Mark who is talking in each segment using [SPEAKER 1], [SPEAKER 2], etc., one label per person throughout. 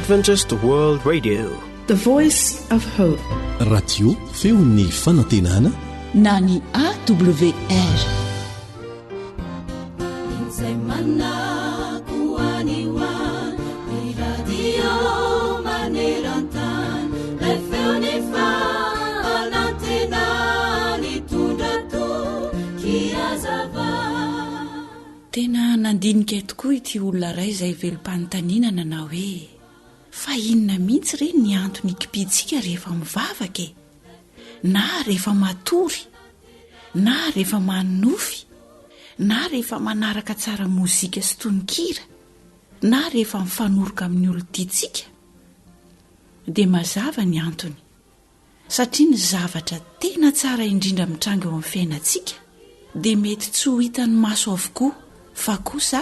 [SPEAKER 1] Adventist World Radio,
[SPEAKER 2] the voice of hope.
[SPEAKER 3] Radio feon'ny fanantenana
[SPEAKER 4] na ny AWR. Tena nandinika tokoa ity olona ray izay velom-panontaniana na hoe fa inona mihitsy ireny ny antony ikipitsika rehefa mivavaka e, na rehefa matory, na rehefa manofy, na rehefa manaraka tsara mozika sy tononkira, na rehefa mifanoroka amin'ny olon-tiantsika. Dia mazava ny antony, satria ny zavatra tena tsara indrindra mitranga eo amin'ny fiainantsika dia mety tsy ho hitan'ny maso avokoa, fa kosa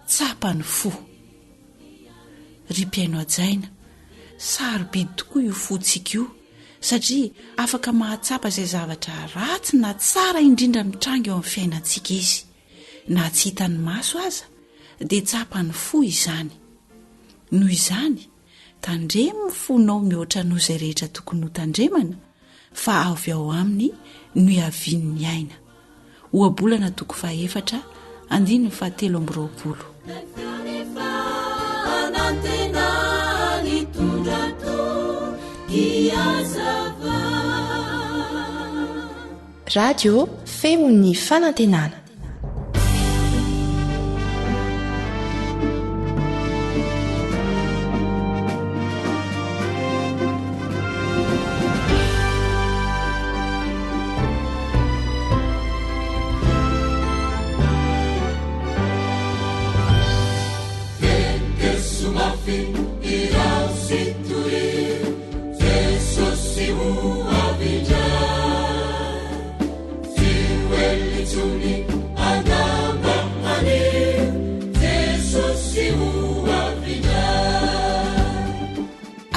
[SPEAKER 4] tsapan'ny fo. Ry mpiaino ajaina, sarobidy tokoa io fontsika io, satria afaka mahatsapa izay zavatra ratsy na tsara indrindra mitranga eo amin'ny fiainantsika izy. Na tsy hitan'ny maso aza dia tsapan'ny fo izany. Noho izany, tandremo ny fonao mihoatra noho izay rehetra tokony ho tandremana, fa avy ao aminy no iavian'ny aina. Ohabolana toko 4 andiny 720.
[SPEAKER 2] Radio feon'ny fanantenana.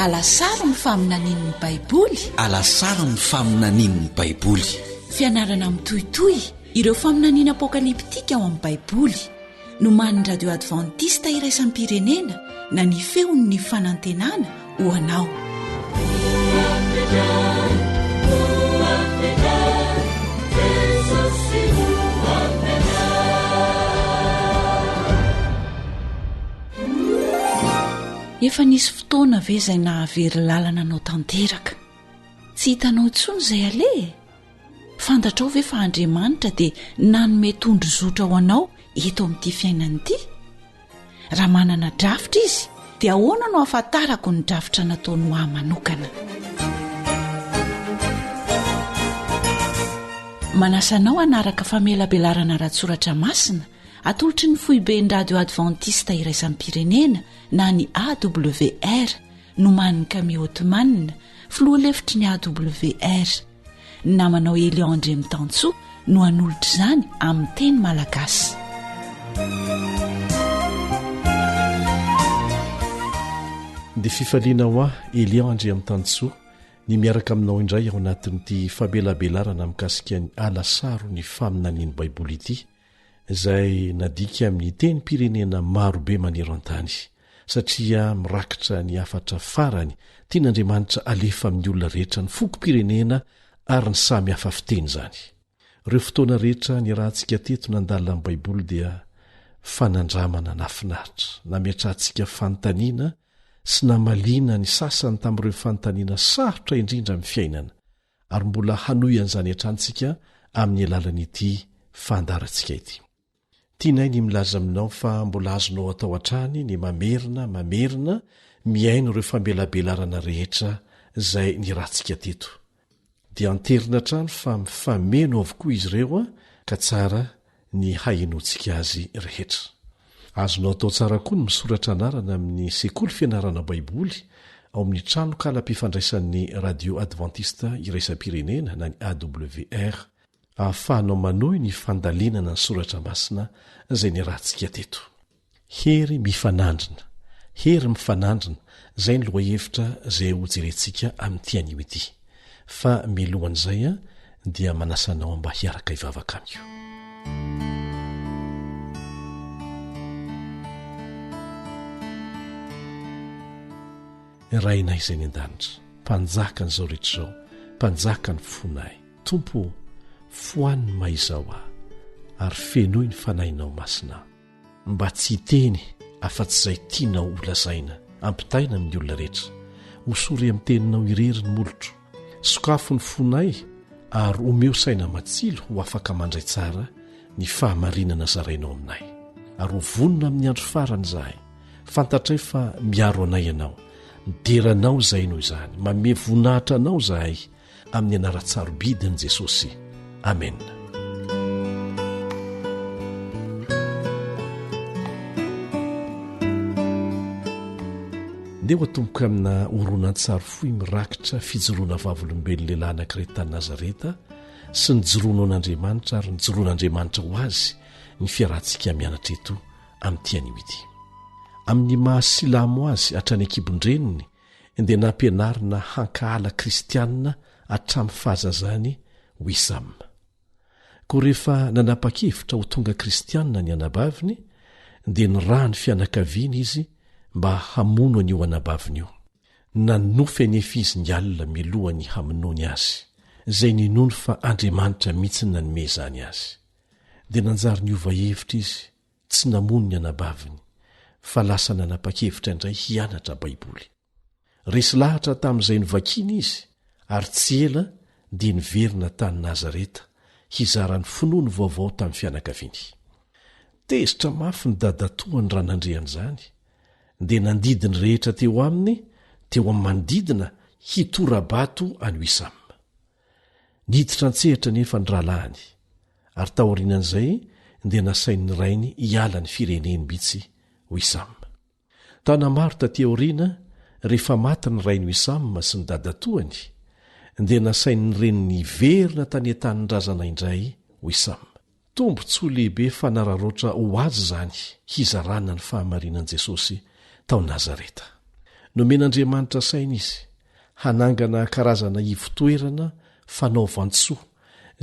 [SPEAKER 4] Alasara ny faminanian'ny Baiboly.
[SPEAKER 3] Alasara ny faminanian'ny Baiboly.
[SPEAKER 4] Fianarana mitohitohy ireo faminaniana apokaliptika ao amin'ny Baiboly. No man'ny radio Adventista iraisam-pirenena na ny feon'ny fanantenana ho anao. Efa nisy fotoana ve izay nahavery lalana anao tanteraka? Tsy hitanao intsony izay ale? Fantatrao ve fa Andriamanitra dia nanome tondrozotra ho anao eto amin'ity fiainana ity? Raha manana drafitra izy, dia ahoana no ahafantarako ny drafitra nataony ho ahy manokana? Manasanao hanaraka famelabelarana ratsoratra masina atolotry ny foiben'ny radio Adventista iraisam-pirenena na ny AWR no man'ny Kami Ottomanina filoha-lefitry ny AWR. Namanao Eliandre Mitantsoa no hanolotra izany amin'ny teny malagasy.
[SPEAKER 3] Dia fifaliana ho ahy Eliandre Mitantsoa ny miaraka aminao indray ao anatin'ity famelabelarana mikasika ny alasaro ny faminanian'ny Baiboly ity, izay nadika amin'ny teny pirenena marobe manero an-tany, satria mirakitra ny afatra farany tian'Andriamanitra alefa amin'ny olona rehetra ny foko-pirenena ary ny samy hafa fiteny izany. Ireo fotoana rehetra ny rahantsika teto nandalina amin'ny Baiboly dia fanandramana nafinaritra, nametrantsika fanontaniana sy namalina ny sasany tamin'ireo fanontaniana sarotra indrindra amin'ny fiainana, ary mbola hanoyan'izany hatrantsika amin'ny alalan'ity fandarantsika ity. Tianay ny milaza aminao fa mbola azonao atao hatrany ny mamerina miaino ireo famelabelarana rehetra izay ny rahantsika teto. Dia anterina trano fa mifameno avokoa izy ireo ka tsara ny hainoantsika azy rehetra. Azonao atao tsara koa ny misoratra anarana amin'ny sekoly fianarana Baiboly ao amin'ny trano kala-pifandraisan'ny radio Adventista iraisam-pirenena na ny AWR, ahafahanao manohy ny fandalinana ny soratra masina izay ny rahantsika teto. Hery mifanandrina, hery mifanandrina, izay ny lohahevitra izay ho jerentsika amin'ity anio ity. Fa milohan'izay dia manasanao mba hiaraka hivavaka amio. rainay izay ny an-danitra, mpanjaka n'izao rehetra izao, mpanjaka ny fonay. Tompo, foaniny maizao aho, ary fenoy ny fanahinao masina, mba tsy hiteny afa-tsy izay tianao olazaina, ampitaina amin'ny olona rehetra. Hosory amin'ny teninao irery ny molotro, sokafo ny fonay, ary omeo saina matsilo ho afaka mandray tsara ny fahamarinana zarainao aminay. Ary ho vonona amin'ny andro farany izahay, fantatray fa miaro anay ianao, mideranao izay noho izany, manome voninahitra anao izahay, amin'ny anaran-tsarobidiny Jesosy. Amen. Ndeha ho atomboka amina horonan-tsary foy mirakitra fijoroana vavolombelon lehilahy anankiray tany Nazareta sy ny joroanao an'Andriamanitra ary ny joroan'Andriamanitra ho azy ny fiarahantsika mianatra eto amin'ity anio ity. Amin'ny mahasilamo azy hatrany an-kibon-dreniny dia nampianarina hankahala kristianina hatramin'ny fahazazany ho isam. Koa rehefa nanapa-kevitra ho tonga kristianina ny anabaviny dia niraha ny fianakaviany izy mba hamono an'io anabaviny io. Nanofy anefa izy ny alina milohany hamonoany azy, izay ninono fa Andriamanitra mihitsy nanome izany azy. Dia nanjary niova hevitra izy, tsy namono ny anabaviny, fa lasa nanapa-kevitra indray hianatra Baiboly. Resy lahatra tamin'izay novakiny izy, ary tsy ela dia niverina tany Nazareta hizarany finoany vaovao tamin'ny fianakaviany. Tezitra mafy ny dadatoany raha nandreany izany, dia nandidiny rehetra teo aminy, teo amin'ny manodidina hitorabato an'io Isam. Niditra an-tsehatra nefa ny rahalahiny, ary taorianan'izay dia nasain'ny rainy hiala ny fireneny mihitsy ho Isam. Tana maro taty aoriana rehefa maty ny rainy Isam sy ny dadatoany, dia nasain'ny reniny hiverina tany an-tany razana indray ho Isam. Tombotsoa lehibe fanararoatra ho azy izany hizarana ny fahamarinan'i Jesosy tao Nazareta. Nomen'Andriamanitra saina izy hanangana karazana ivotoerana fanaovantsoa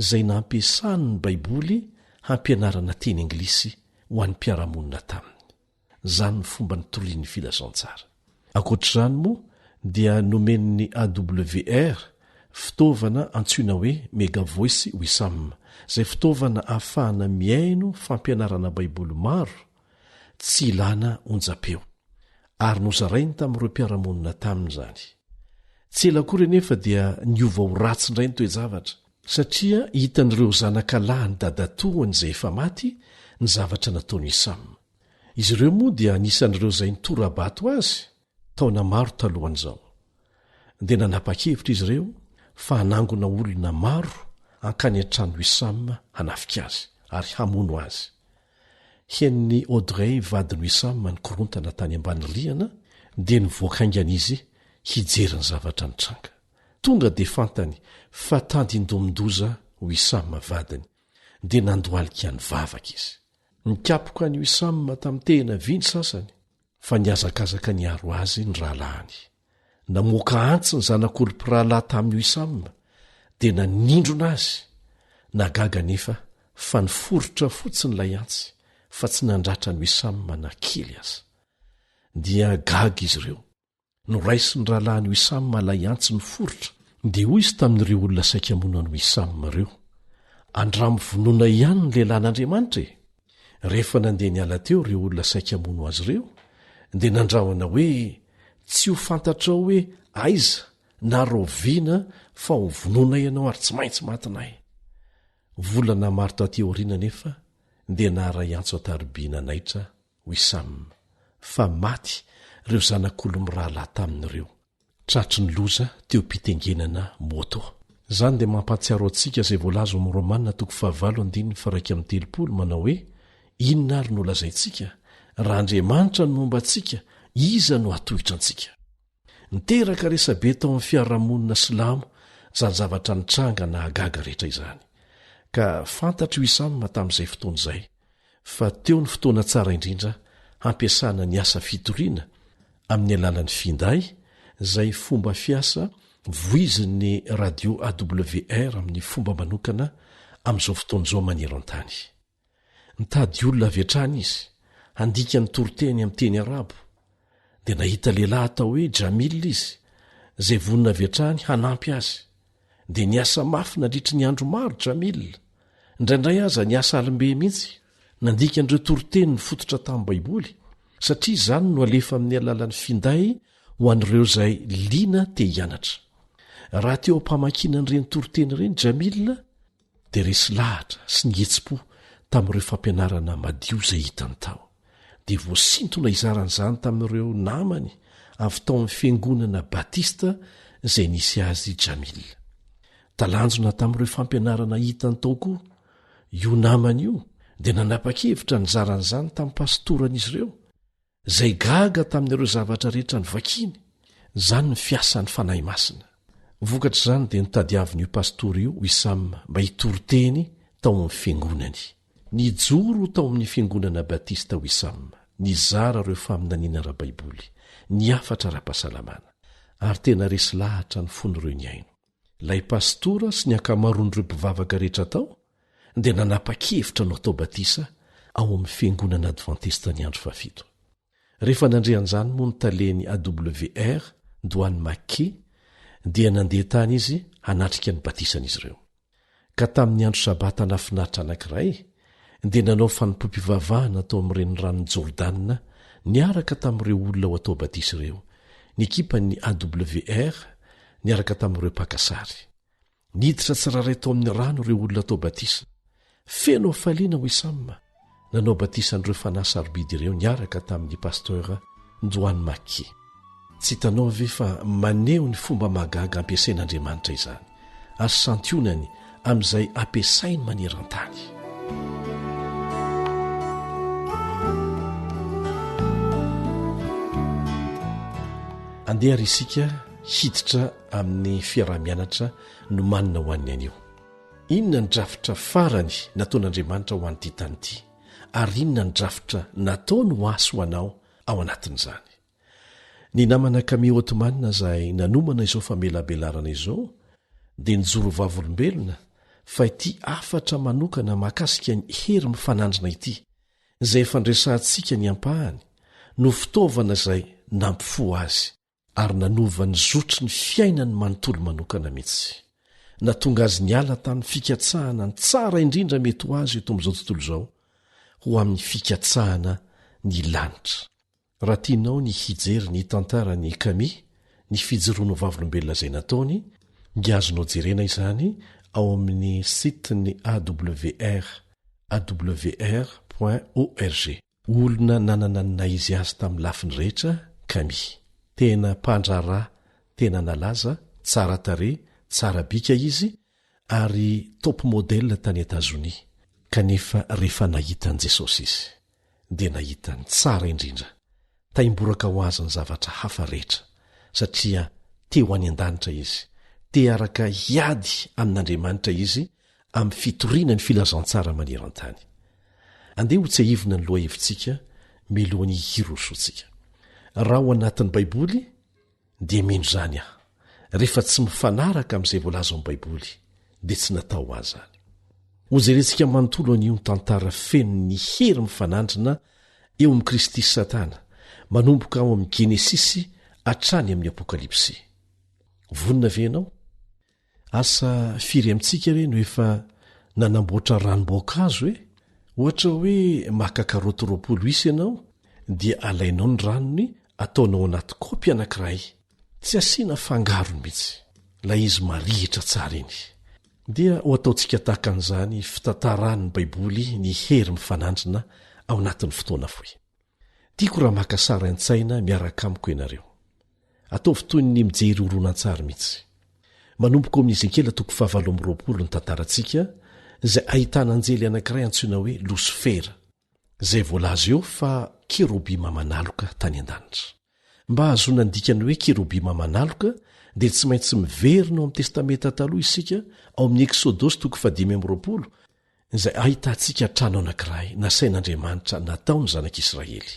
[SPEAKER 3] izay nampiasany ny Baiboly hampianarana teny Anglisy ho an'ny mpiaramonina taminy. Izany ny fomba nitorian'ny filazantsara. Ankoatr'izany moa dia nomen'ny AWR fitaovana antsoina hoe Mega Voice ho Isam, izay fitaovana ahafahana miaino fampianarana Baiboly maro tsy ilana onjam-peo, ary nozarainy tamin'ireo mpiaramonina taminy izany. Tsy ela kory nefa dia niova ho ratsy indray ny toe-javatra, satria hitan'ireo zanaka lahy ny dadatoany izay efa maty ny zavatra nataony Isam. Izy ireo moa dia anisan'ireo izay nitorabato azy taona maro talohan'izao. Dia nanapa-kevitra izy ireo fa hanangona olona maro hankany an-trano Isam hanafika azy ary hamono azy. Hian'ny Audrey vadiny Isam ny korontana tany ambany rihana, dia nivoaka aingana izy hijery ny zavatra nitranga. Tonga dia fantany fa tandindomondoza ho Isam vadiny, dia nandoalika ny vavaka izy. Nikapoka an'io Isam tamin'ny tena viny sasany, fa niazakazaka niaro azy ny rahalahiny. Namoaka antsy ny zanak'olom-pirahalahy tamin'io Isam, dia nanindrona azy. Nagaga nefa fa niforotra fotsiny ilay antsy, fa tsy nandratra ny Isam na kely aza. Dia gaga izy ireo. Noraisy ny rahalahin'io Isam lay antsy niforotra, dia hoy izy tamin'ireo olona saika monan'io Isam ireo, andramo vonoana ihany ny lehilahin'Andriamanitra e. Rehefa nandeha niala teo ireo olona saika mono azy ireo, dia nandrahona hoe tsy ho fantatrao hoe aiza na roviana fa ho vonoana ianao ary tsy maintsy matinay. Volana maro taty aoriana nefa dia naharay antso ataribiana naitra ho Isam, fa maty ireo zanak'olo-mirahalahy tamin'ireo. Tratry ny loza teo am-pitengenana moto. Izany dia mampatsiaro antsika izay voalaza amin'ny Romanina 7:1-3 manao hoe, inona ary no lazaintsika raha Andriamanitra no momba antsika, iza no hatohitra antsika? Niteraka resabe tao amin'ny fiarahamonina silamo izany zavatra nitranga na hagaga rehetra izany. Ka fantatro Isam tamin'izay fotoana izay, fa teo ny fotoana tsara indrindra hampiasana ny asa fitoriana amin'ny alalan'ny finday, izay fomba fiasa voizin'ny radio AWR amin'ny fomba manokana amin'izao fotoan'izao manero an-tany. Nitady olona avy hatrany izy, handika ny toroteny amin'ny teny arabo, dia nahita lehilahy atao hoe Jamila izy izay vonina avy hatrany hanampy azy. Dia niasa mafy nandritry ny andro maro Jamila. Indraindray aza niasa alimbe mihitsy nandika an'ireo toriteny ny fototra tamin'ny baiboly, satria izany no alefa amin'ny alalan'ny finday ho an'ireo izay liana te hianatra. Raha teo ampamakina an'ireny toriteny ireny Jamila dia resy lahatra sy nihetsi-po tamin'ireo fampianarana madio izay hitany tao. Dia voasintona izaran'izany tamin'ireo namany avy tao amin'ny fiangonana batista izay nisy azy Jamila. Talanjona tamin'ireo fampianarana hitany tao koa io namany io dia nanapa-kevitra nizaran'izany tamin'ny pastoran'izy ireo, izay gaga tamin'ireo zavatra rehetra nyvakiny. Izany ny fiasan'ny fanahy masina. Vokatra izany dia nitadiavin'io pastora io Wisam mba hitoriteny tao amin'ny fiangonany. Nijoro tao amin'ny fiangonana batista Wisam, nizara ireo faminaniana ara-baiboly, niafatra ara-pahasalamana, ary tena resy lahatra ny fon'ireo ny aino. Ilay pastora sy ny ankamaroan'ireo mpivavaka rehetra tao dia nanapa-kevitra no atao batisa ao amin'ny fiangonana advantista ny andro fafito. Rehefa nandrean'izany moa ny taleny AWR Doany Make dia nandeha tany izy hanatrika ny batisan'izy ireo. Ka tamin'ny andro sabata nafinaritra anankiray dia nanao fanompom-pivavahana tao amin'ireny ranon'ny Jordana niaraka tamin'ireo olona ho atao batisa ireo. Ny ekipan'ny AWR niaraka tamin'ireo pakasary. Niditra tsiraray tao amin'ny rano ireo olona atao batisa. Feno faliana Wisam nanao batisa an'ireo fanahy sarobidy ireo niaraka tamin'ny pasteur Doany Make. Tsy hitanao ve fa maneho ny fomba mahagaga ampiasain'Andriamanitra izany, ary santionany amin'izay ampiasainy maneran-tany. Andeha ary isika hiditra amin'ny fiarah-mianatra no manina ho an'ny anio. Inona ny drafitra farany nataon'Andriamanitra ho an'ity tany ity, ary inona ny drafitra nataony ho asy ho anao ao anatin'izany. Ny namana Kami Ottomanina izay nanomana izao famelabelarana izao dia nijoro vavolombelona fa ity afatra manokana mahakasika ny hery mifanandrina ity, izay fandresantsika ny ampahany no fitaovana izay nampifo azy, ary nanova ny zotry ny fiainany manontolo manokana mihitsy. Natonga azy niala tamin'ny fikatsahana ny tsara indrindra mety ho azy eto amin'izao tontolo izao ho amin'ny fikatsahana ny lanitra. Raha tianao ny hijery ny tantarany Kami, ny fijoroano vavolombelona izay nataony, dia azonao jerena izany ao amin'ny sitiny AWR, awr.org. Olona nanana ny naizy azy tamin'ny lafiny rehetra Kami. Tena mpandrarà, tena nalaza, tsara tare, tsara bika izy, ary top modèle tany Etazonia. Kanefa rehefa nahita an'i Jesosy izy, dia nahita ny tsara indrindra. Taimboraka ho azy ny zavatra hafa rehetra, satria te ho any an-danitra izy, te araka hiady amin'Andriamanitra izy amin'ny fitoriana ny filazantsara maneran-tany. Andeha ho tsehivina ny loha hevitsika milohan'ny hirosotsika. Raha ho anatin'ny baiboly dia mino izany aho, rehefa tsy mifanaraka amin'izay voalaza amin'ny baiboly dia tsy natao azy zany. Ho jerentsika manontolo an'io ny tantara feno ny hery mifanandrina eo amin'ny Kristy sy Satana, manomboka ao amin'ny Genesisy hatrany amin'ny Apokalipsy. Vonina ve ianao? Asa firy amintsika re no efa nanamboatra ranom-boankazo e? Ohatra hoe mahakakaroty 20 isa ianao dia alainao ny ranony ataonao anaty kaopy anankiray, tsy asiana fangarony mihitsy, ilay izy marihitra tsara iny. Dia ho ataontsika tahaka an'izany fitantaran'ny baiboly ny hery mifanandrina ao anatin'ny fotoana fohy. Tiako raha makasara an-tsaina miaraka amiko ianareo. Ataovy toy ny mijery horonan-tsary mihitsy. Manomboka amin'ny Ezekela 7:20 ny tantarantsika, izay ahitana anjely anankiray antsoina hoe Losifera, izay voalaza eo fa kerobima manaloka tany an-danitra. Mba ahazoana ny dikany hoe kerobima manaloka dia tsy maintsy miverina ao amin'ny testamenta taloha isika ao amin'ny Eksodosy 5:20, izay ahitantsika trano anankiray nasain'Andriamanitra nataony zanak'Israely,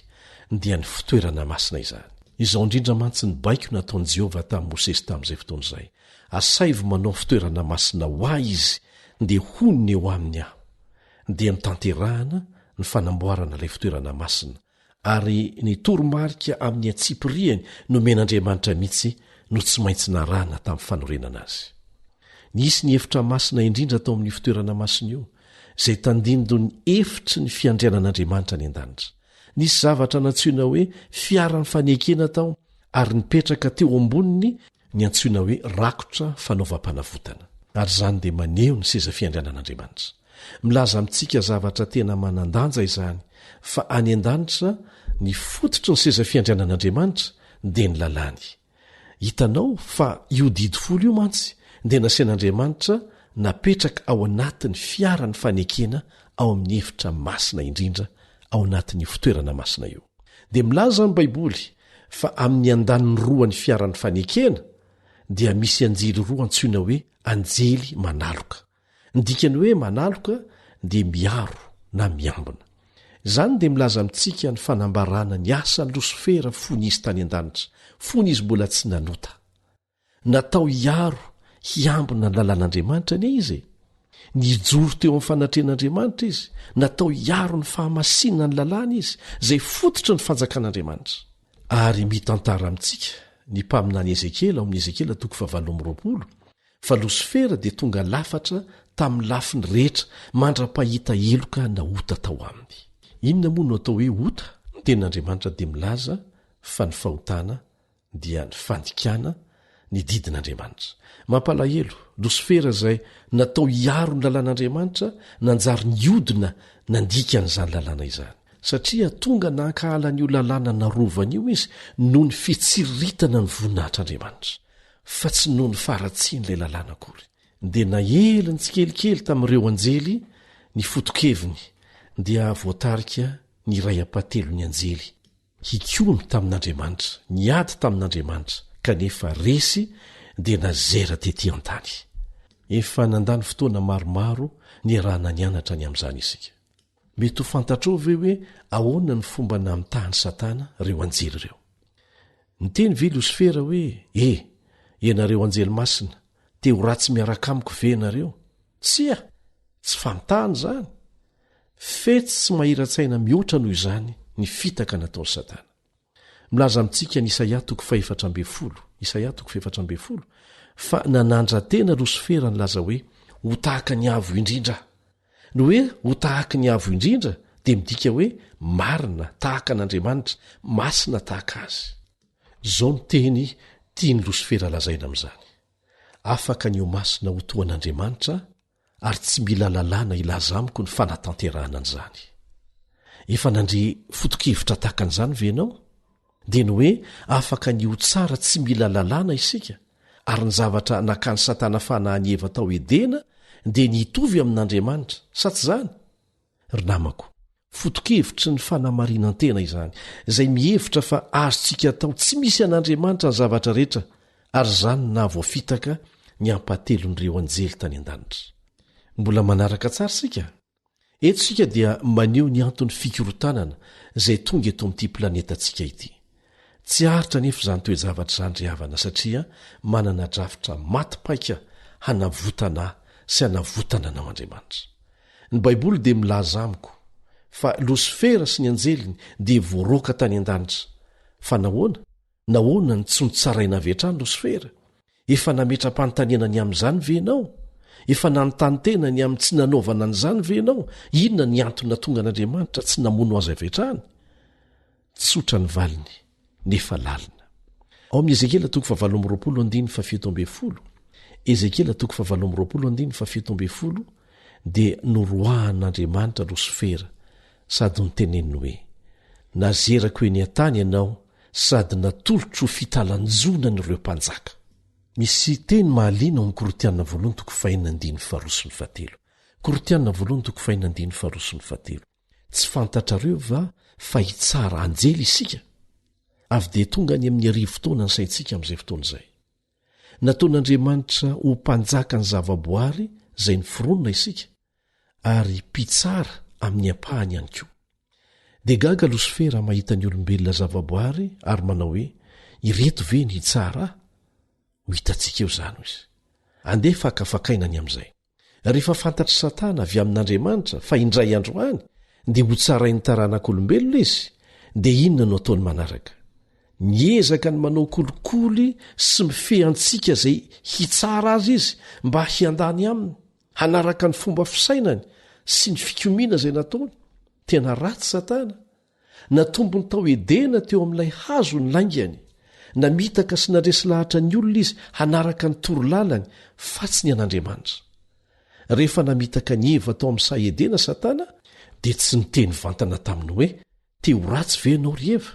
[SPEAKER 3] dia ny fitoerana masina izany. Izao indrindra mantsy ny baiko nataon'i Jehovah tamin'i Mosesy tamin'izay fotoana izay. Asaivo manao fitoerana masina ho ahy izy, dia honony eo aminy aho. Dia nitanterahana ny fanamboarana ilay fitoerana masina ary ny toromarika amin'ny atsipiriany nomen'andriamanitra mihitsy no tsy maintsy narana tamin'ny fanorenana azy. Nisy ny efitra masina indrindra tao amin'ny fitoerana masina io izay tandindo ny efitry ny fiandrianan'andriamanitra ny an-danitra. Nisy zavatra natsoina hoe fiarany fanekena tao ary nipetraka teo amboniny ny antsoina hoe rakotra fanaovam-panavotana. Ary izany dia maneho ny seza fiandrianan'andriamanitra. Milaza amintsika zavatra tena manandanja izany fa any an-danitra ny fototry ny seza fiandrianan'andriamanitra dia ny lalàny. Hitanao fa io didifolo io mantsy dia nasian'andriamanitra napetraka ao anatin'ny fiarany fanekena ao amin'ny efitra masina indrindra ao anatin'ny fitoerana masina io. Dia milaza amin'ny baiboly fa amin'ny andaniny roa ny fiarany fanekena dia misy anjely roa antsoina hoe anjely manaloka. Ny dikany hoe manaloka dia miaro na miambina. Izany dia milaza amintsika ny fanambarana ny asan'ny Losifera fony izy tany an-danitra, fony izy mbola tsy nanota. Natao hiaro, hiambina ny lalàn'Andriamanitra anie izy. Nijoro teo amin'ny fanatrehan'Andriamanitra izy, natao hiaro ny fahamasinana ny lalàna izy, izay fototry ny fanjakan'Andriamanitra. Ary mitantara amintsika ny mpaminany Ezekela ao amin'ny Ezekela 7:20 fa Losifera dia tonga lafatra tamin'ny lafiny rehetra mandra-pahita eloka naota tao aminy. Inona moa no atao hoe ota? Ny tenin'Andriamanitra dia milaza fa ny fahotana dia ny fandikana ny didin'Andriamanitra. Mampalahelo, Losifera izay natao hiaro ny lalàn'Andriamanitra nanjary niodina nandikan'izany lalàna izany. Satria tonga nankahalan'io lalàna narovana io izy noho ny fitsiriritana ny voninahitr'Andriamanitra, fa tsy noho ny faratsian'ilay lalàna akory. Dia naely ny tsikelikely tamin'ireo anjely ny fotokeviny dia voatarika ny ray apatelo ny anjely. Hikomy tamin'Andriamanitra, niady tamin'Andriamanitra, kanefa resy dia nazera tetỳ an-tany. Efa nandany fotoana maromaro ny arahana nianatra ny amin'izany isika. Mety ho fantatrao ve hoe ahoana ny fomba namitahany Satana reo anjely ireo? Niteny ve Losifera hoe ianareo anjely masina, te ho ratsy miaraka amiko ve ianareo? Tsia, tsy famitahany izany. Fetsy tsy mahira-tsaina mihoatra noho izany ny fitaka nataony Satana. Milaza amintsika ny Isaia 4:10 fa nanandra tena Losifera nylaza hoe ho tahaka ny avo indrindra. No hoe ho tahaka ny avo indrindra dia midika hoe marina tahaka an'Andriamanitra, masina tahaka azy. Zao ny teny tiany Losifera lazaina amin'izany. Afaka ny ho masina ho toan'Andriamanitra ary tsy mila lalàna ilaza amiko ny fanatanterahana an'izany. Efa nandre fotokevitra tahaka an'izany ve ianao? Dia ny hoe afaka ny ho tsara tsy mila lalàna isika ary ny zavatra nakany Satana fanahany Eva tao Edena dia nitovy amin'Andriamanitra, sa tsy izany? Ry namako, fotokevitry ny fanamarinan-tena izany, izay mihevitra fa azontsika atao tsy misy an'Andriamanitra ny zavatra rehetra, ary izany na voafitaka ny ampatelon'ireo anjely tany an-danitra. Mbola manaraka tsara sika? Eto sika dia maneho ny antony fikorotanana izay tonga eto amin'ity planetantsika ity. Tsy haritra nefa izany toe-javatra izany ry havana satria manana drafitra matipaika hanavotana sy hanavotana anao Andriamanitra. Ny Baiboly dia milaza amiko fa Losifera sy ny anjeliny dia voaroaka tany an-danitra. Fa nahoana ny tsy nitsaraina avy hatrany Losifera? Efa nametra-panontaniana ny amin'izany ve ianao? Efa nanontany tena ny amin'ny tsy nanaovana an'izany ve ianao? Inona ny antony natonga an'Andriamanitra tsy namono azy avy hatrany? Tsotra ny valiny nefa lalina. Ao amin'ny Ezekela 7:20 Ezekela 7:20 dia noroahan'Andriamanitra Losifera sady niteneniny hoe nazerako eny an-tany ianao sady natolotro ho fitalanjona n'ireo mpanjaka. Misy teny mahaliana ao amin'ny Korotianina 2:5-7. Korotianina 2:5-7. Tsy fantatrareo va fa hitsara anjely isika? Avy dia tonga any amin'ny arivo fotoana ny saintsika amin'izay fotoana izay. Nataon'Andriamanitra ho mpanjaka ny zavaboary izay ny foronina isika, ary mpitsara amin'ny ampahany ihany koa. Dia gaga Losifera mahita ny olombelona zavaboary ary manao hoe ireto ve ny hitsara? Ho hitantsika eo izany izy. Andeha fakafakainany amin'izay. Rehefa fantatry Satana avy amin'Andriamanitra fa indray andro any dia ho tsarainy taranak'olombelona izy, dia inona no ataony manaraka? Niezaka ny manao kolikoly sy mifehantsika izay hitsara azy izy mba hiandany aminy, hanaraka ny fomba fisainany sy ny fikomiana izay nataony. Tena ratsy Satana. Natombony tao edena teo amin'ilay hazo ny laingany, namitaka sy nandresy lahatra ny olona izy hanaraka ny torolalany fa tsy ny an'Andriamanitra. Rehefa namitaka ny Eva tao amin'ny sahy edena Satana, dia tsy niteny vantana taminy hoe teo ratsy ve ianao ry Eva?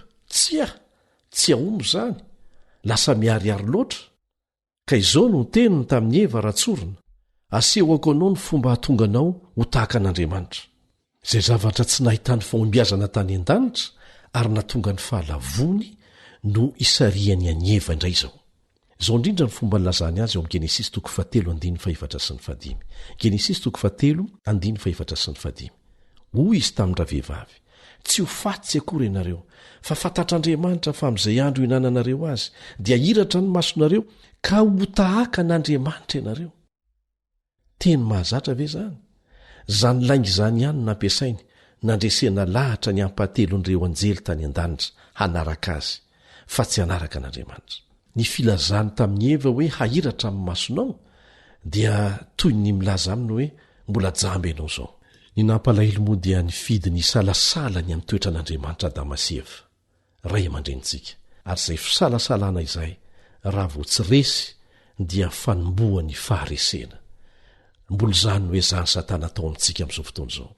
[SPEAKER 3] Tsy aomo zany, lasa miariary loatra. Ka izao no teniny tamin'ny Eva ratsorina, asehoko anao ny fomba hahatonga anao ho tahaka an'Andriamanitra. Izay zavatra tsy nahitany fahombiazana tany an-danitra ary natonga ny fahalavony no isariany any Eva indray izao. Izao indrindra ny fomba nilazany azy eo amin'ny Genesis 7:7-5. Genesis 7:7-5. Hoy izy tamin'ny ravehivavy: tsy ho fatsy akory ianareo, fa fantatr'Andriamanitra fa amin'izay andro hinananareo azy dia hiratra ny masonareo ka ho tahaka an'Andriamanitra ianareo. Teny mahazatra ve zany? Zany lainga izany ihany nampiasainy nandresena lahatra ny ampahatelon'ireo anjely tany an-danitra hanaraka azy, fa tsy hanaraka an'Andriamanitra. Ny filazany tamin'ny Eva hoe hahiratra amin'ny masonao dia toy ny milaza aminy hoe mbola jamby ianao izao. Ny nampalahelo moa dia nifidy ny salasalany amin'ny toetra an'Andriamanitra Adama sy Eva, ray aman-drenitsika. Ary izay fisalasalana izay raha vao tsy resy dia fanomboany faharesena. Mbola izany hoe zany Satana atao amintsika amin'izao fotoana izao.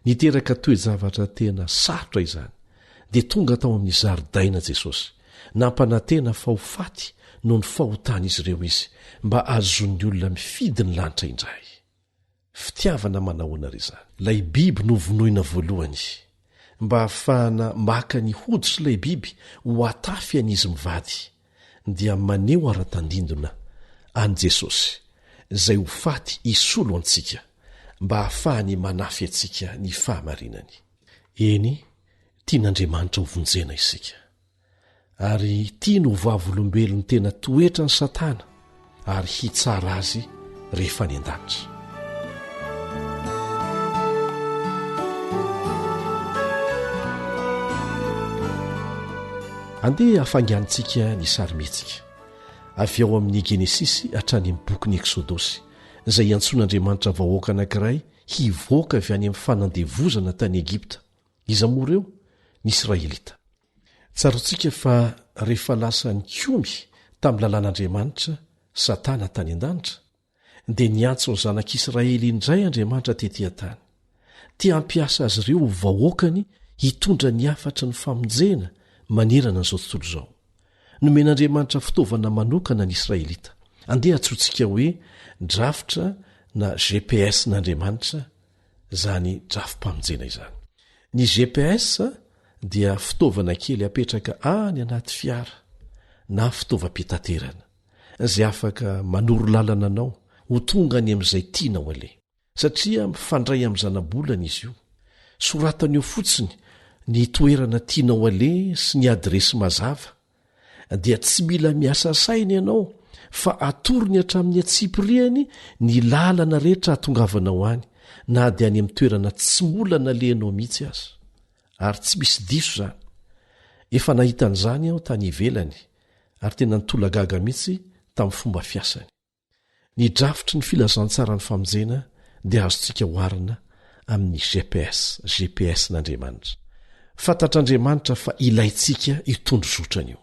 [SPEAKER 3] Niteraka toe-javatra tena sarotra izany dia tonga tao amin'ny zaridaina Jesosy, nampanantena fahofaty no ny fahotana izy ireo izy mba azon'ny olona mifidy ny lanitra indray. Fitiavana manahoana ry izany? Ilay biby novonoina voalohany mba hahafahana maka ny hoditra ilay biby ho atafy an'izy mivady, dia maneho ara-tandindona an' Jesosy izay ho faty isolo antsika mba hahafahany manafy antsika ny fahamarinany. Eny, tian'Andriamanitra ho vonjena isika, ary tia no vavolombelony tena toetra ny Satana ary hitsara azy rehefa ny an-danitra. Andeha hafangantsika ny sarimetsika avy ao amin'ny Genesisy hatrany amin'ny boky Eksodosy, izay iantson'Andriamanitra vahoaka anankiray hivoaka avy any amin'ny fanandevozana tany Egipta. Iza moa ireo? Ny Israelita. Tsarontsika fa rehefa lasa ny komy tamin'ny lalàn'Andriamanitra Satana tany an-danitra, dia niantso ny zanak'Israely indray Andriamanitra tetỳ tany. Tia hampiasa azy ireo ho vahoakany hitondra ny afatra ny famonjena manerana n'izao tontolo izao. Nomen'Andriamanitra fitaovana manokana ny Israelita. Andeha atsotsika hoe drafitra na GPS n'Andriamanitra, zany drafim-pamonjena izany. Ny GPS dia fitaovana kely apetraka any anaty fiara na fitaovam-pitaterana, izay afaka manoro lalana anao ho tonga any amin'izay tianao aleha, satria mifandray amin'ny zana-bolana izy io. Soratana eo fotsiny ny toerana tianao aleha sy ny adresy mazava, dia tsy mila miasa saina ianao fa atorony hatramin'ny atsipiriany ny lalana rehetra hatongavanao any, na dia any amin'ny toerana tsy mola nalehanao mihitsy aza, ary tsy misy diso zany. Efa nahitan'izany aho tany ivelany, ary tena nitolagaga mihitsy tamin'ny fomba fiasany. Ny drafitry ny filazantsara ny famonjena dia azontsika hoarina amin'ny GPS n'Andriamanitra. Fantatr'Andriamanitra fa ilaintsika hitondro zotrany io.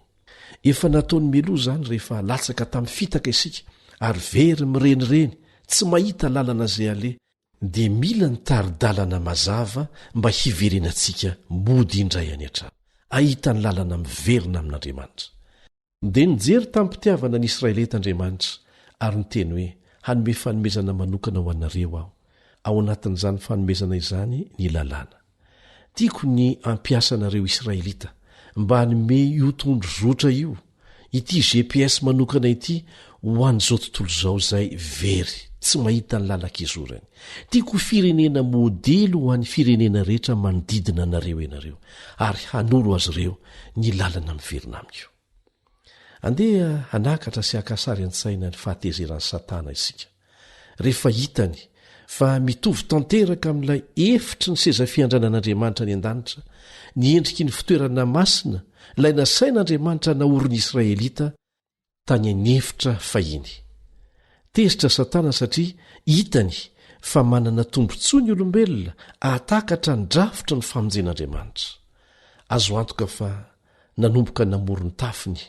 [SPEAKER 3] Efa nataony meloa zany rehefa latsaka tamin'ny fitaka isika ary very mirenireny tsy mahita lalana izay ale, dia mila nitaridalana mazava mba hiverenantsika mody indray any an-trano, ahita ny lalana miverina amin'Andriamanitra. Dia nijery tamin'ny mpitiavana ny Israelita Andriamanitra ary niteny hoe hanome fanomezana manokana ho anareo aho. Ao anatin'izany fanomezana izany ny lalàna. Tiako ny ampiasa anareo Israelita mba hanome io tondrozotra io, ity GPS manokana ity ho an'izao tontolo izao izay very tsy mahita ny lalak'izorany. Tiako firenena modely ho an'ny firenena rehetra manodidina anareo ianareo, ary hanoro azy ireo ny lalana miverina amiko. Andeha hanakatra sy hakasary an-tsaina ny fahatezeran'ny Satana isika. Rehefa hitany fa mitovy tanteraka amin'ilay efitry ny seza fiandranan'andriamanitra ny an-danitra ny endriky ny fitoerana masina ilay nasain'andriamanitra naoriny Israelita tany anefitra fahiny. Tezitra Satana satria hitany fa manana tombontsoa ny olombelona atakatra ny drafitra ny famonjen'andriamanitra. Azo antoka fa nanomboka namorony tafiny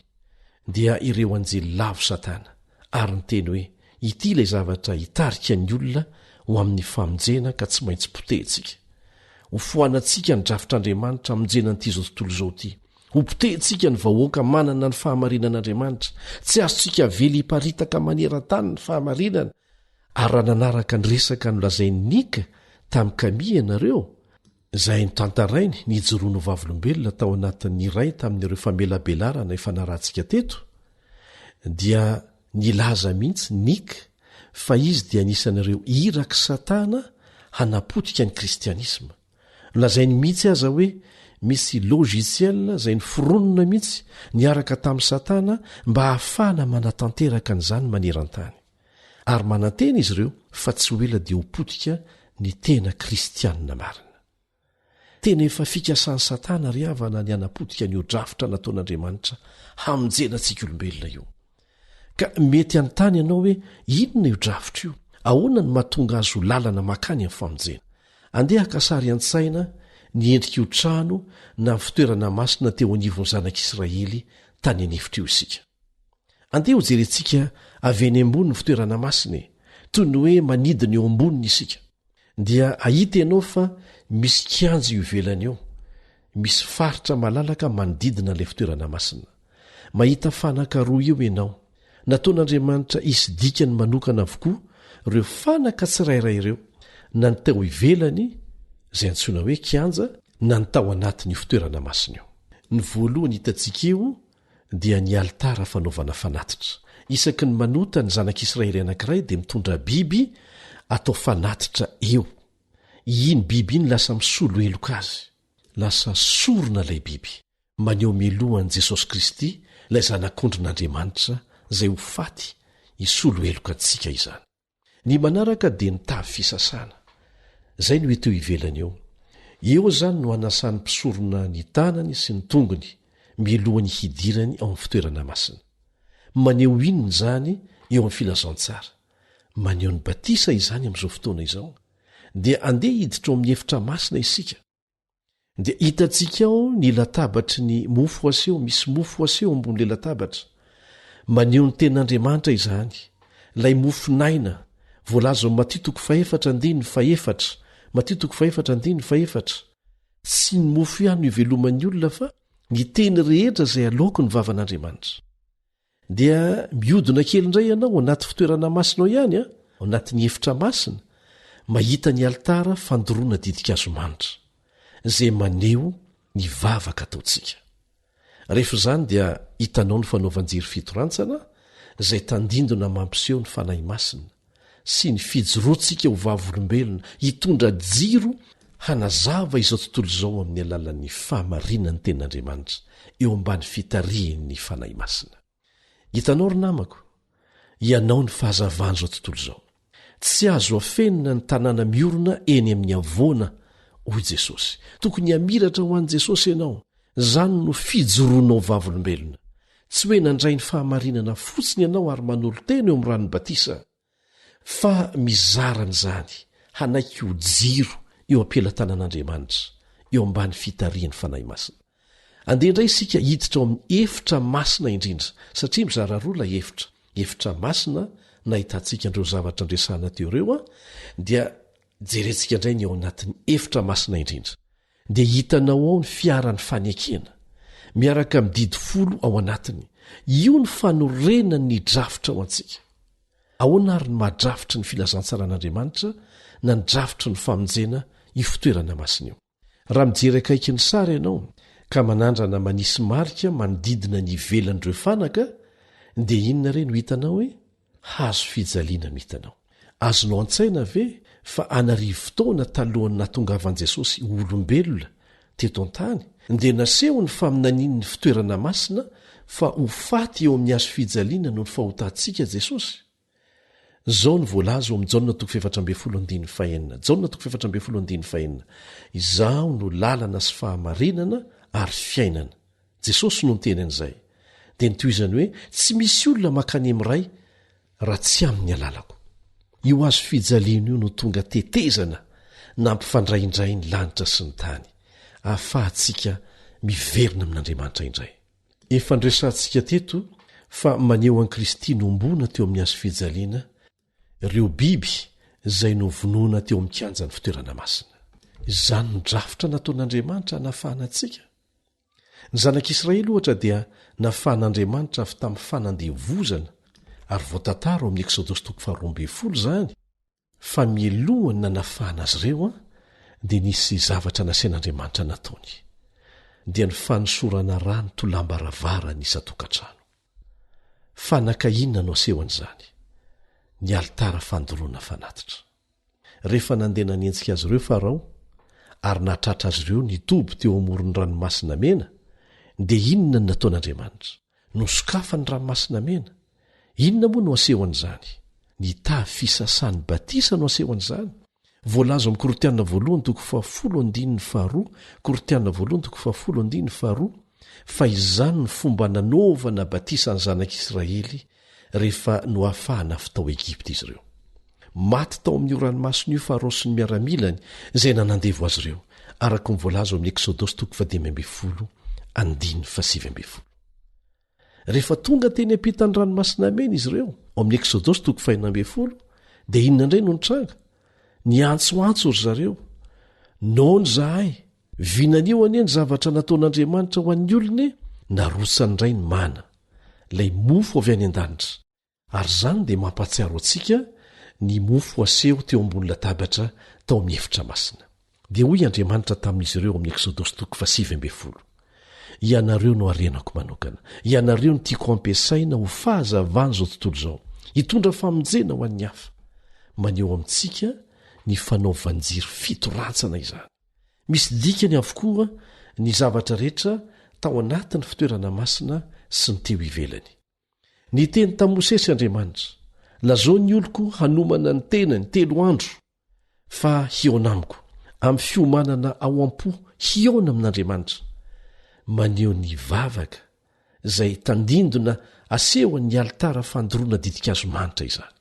[SPEAKER 3] dia ireo anjely lavo Satana ary nyteny hoe ity ilay zavatra hitarika ny olona ho amin'ny famonjena ka tsy maintsy potehitsika. Ho foanantsika ny drafitr'Andriamanitra hamonjena n'ity zao tontolo izao ity. Ho potehitsika ny vahoaka manana ny fahamarinan'Andriamanitra. Tsy azontsika vely hiparitaka maneran-tany ny fahamarinana. Ary raha nanaraka ny resaka nolazain'ny nika tamin'ny Kami ianareo, izay notantarainy nijoroany ho vavolombelona tao anatin'ny iray tamin'ireo famelabelarana efa narantsika teto, dia nilaza mihitsy nika fa izy dia anisan'ireo iraka Satana hanapotika ny kristianisma. Lazainy mihitsy aza hoe misy logiciel izay niforonona mihitsy niaraka tamin'ny Satana mba hahafahana manatanteraka n'izany maneran-tany. Ary manantena izy ireo fa tsy ho ela dia ho potika ny tena kristianina marina. Tena efa fikasan'ny Satana ry havana ny hanapotika ny drafitra nataon'Andriamanitra hamonjena antsika olombelona io. Ka mety an-tany ianao hoe inona io drafitra io? Ahoana ny mahatonga azy ho lalana makany amin'ny famonjena? Andeha hakasary an-tsaina ny endrika io trano na ny fitoerana masina teo anivon'ny zanak'Israely tany anefitra io isika. Andeha ho jerentsika avy eny ambony ny fitoerana masina, toy ny hoe manidina eo amboniny isika. Dia ahita ianao fa misy kianjo io ivelany eo, misy faritra malalaka manodidina ilay fitoerana masina. Mahita fanaka roa eo ianao. Nataon'Andriamanitra hisy dikany manokana avokoa ireo fanaka tsirairay ireo, na ny tao ivelany izay antsoina hoe kianja, na ny tao anatin'ny fitoerana masina io. Ny voalohany hitantsika io dia ny alitara fanaovana fanatitra. Isaky ny manota ny zanak'Israely anankiray dia mitondra biby atao fanatitra eo. Iny biby iny lasa misolo eloka azy, lasa sorona ilay biby maneho milohan'i Jesosy Kristy, ilay zanak'ondrin'Andriamanitra izay ho faty hisolo eloka antsika izany. Ny manaraka dia nitavy fisasana. Izay no eteo ivelany eo. Eo zany no hanasan'ny mpisorona ny tanany sy ny tongony milohan'ny hidirany ao amin'ny fitoerana masina. Maneho inony zany eo amin'ny filazantsara? Maneho ny batisa izany amin'izao fotoana izao. Dia andeha hiditra ao amin'ny efitra masina isika. Dia hitantsika ao ny latabatry ny mofo aseho, misy mofo aseho ambon'ilay latabatra. Maneho ny ten'Andriamanitra izany. Ilay mofo naina voalaza ao Matitoko 4:4, Matitoko 4:4. Tsy ny mofo ihany no iveloman'ny olona fa ny teny rehetra izay aloako ny vavan'Andriamanitra. Dia miodina kely indray ianao anaty fitoerana masina ao ihany, ao anatin'ny efitra masina, mahita ny alitara fandoroana didika azomanitra, izay maneho ny vavaka ataontsika. Rehefa izany dia hitanao ny fanaovan-jery fitorantsana izay tandindona mampiseho ny fanahy masina sy ny fijoroantsika ho vavolombelona hitondra jiro hanazava izao tontolo izao amin'ny alalan'ny fahamarinany ten'Andriamanitra eo ambany fitarihan'ny fanahy masina. Hitanao ry namako, ianao ny fahazavana izao tontolo izao. Tsy azo afenina ny tanàna miorona eny amin'ny avoana hoy Jesosy. Tokony hamiratra ho an'i Jesosy ianao. Zany no fijoroanao vavolombelona. Tsy hoe nandray ny fahamarinana fotsiny ianao ary manolo tena eo amin'ny ranony batisa, fa mizarany zany hanaiky ho jiro eo am-pelatanan'Andriamanitra eo ambany fitarihan'ny fanahy masina. Andeha indray isika hiditra ao amin'ny efitra masina indrindra, satria mizara roa ilay efitra masina na hitantsika andreo zavatra andresana teo ireo dia jerentsika indray ny ao anatin'ny efitra masina indrindra. Dia hitanao ao ny fiaran'ny fanekena miaraka mididy folo ao anatiny. Io ny fanorenana ny drafitra ao antsika. Ahoana ary ny mahadrafitry ny filazantsaran'Andriamanitra na ny drafitry ny famonjena io fitoerana masina io. Raha mijery akaiky ny sary ianao ka manandrana manisy marika manodidina ny ivelan'ireo fanaka, dia inona re no hitanao hoe hazo fijaliana no hitanao. Azonao an-tsaina ve fa anarivo fotoana talohan'ny nahatongavan'i Jesosy olombelona teto an-tany dia naseho ny faminanian'ny fitoerana masina fa ho faty eo amin'ny hazo fijaliana no ny fahotantsika Jesosy. zao ny voalaza o am' Jaona izaho no lalana sy fahamarinana ary fiainana. Jesosy no niteny an'izay. Dia nitoizany hoe tsy misy olona mankany amiray raha tsy amin'ny alalako. Io azo fijaliana io no tonga tetezana nampifandraindray ny lanitra sy ny tany, ahafahantsika miverina amin'Andriamanitra indray. Efa ndresantsika teto fa maneho an Kristy nombona teo amin'ny azo fijaliana ireo biby izay novonoana teo amin'ny kianjan'ny fitoerana masina. Izany ny drafitra nataon'Andriamanitra nahafahana antsika. Ny zanak'Israely ohatra dia nafahan'Andriamanitra avy tamin'ny fanandevozana ary voatantara ao amin'ny Eksodosy 12 izany. Fa mielohan'ny nanafahana azy ireo dia nisy zavatra nasian'Andriamanitra nataony. Dia ny fanosorana rano tolambaravara ny isa-tokantrano. Fanakainona no asehon'izany? Ny alitara fandoroana fanatitra. Rehefa nandeha nanenjika azy ireo Farao ary nahatratra azy ireo nitoby teo amoron'ny ranomasina mena, dia inona no nataon'Andriamanitra? Nosokafa ny ranomasina mena. Inona moa no asehon'izany? Ny tavy fisasan'ny batisa no asehon'izany. Voalaza amin'ny Korinthiana 1:12 fa izany ny fomba nanaovana batisa ny zanak'Israely rehefa noafahana avy tao Egipta izy ireo. Maty tao amin'io ranomasina io Farao sy ny miaramilany izay nanandevo azy ireo, araka ny voalaza amin'ny Eksodosy 12:7. Rehefa tonga teny ampitan'ny ranomasina mena izy ireo ao amin'ny Eksodosy 12:1, dia inona indray no nitranga? Niantsoantso ry zareo, naony zahay, vinanio anie ny zavatra nataon'Andriamanitra ho an'ny olona e? Narotsany indray ny mana, ilay mofo avy any an-danitra. Ary izany dia mampatsiaro antsika ny mofo aseho teo ambony latabatra tao amin'ny efitra masina. Dia hoy Andriamanitra tamin'izy ireo amin'ny Eksodosy 7:20, ianareo no arenako manokana, ianareo no tiako ampiasaina ho fahazavana izao tontolo izao, hitondra famonjena ho an'ny hafa. Maneho amintsika ny fanaovanjiry fitorantsana izany. Misy dikany avokoa ny zavatra rehetra tao anatin'ny fitoerana masina sy ny teo ivelany. Niteny tamin'i Mosesy Andriamanitra, lazao ny oloko hanomana ny tenany 3 andro, fa hiona amiko, amin'ny fiomanana ao am-po hiona amin'Andriamanitra. Maneho ny vavaka izay tandindona asehoan'ny alitara fandoroana didikazo manitra izany.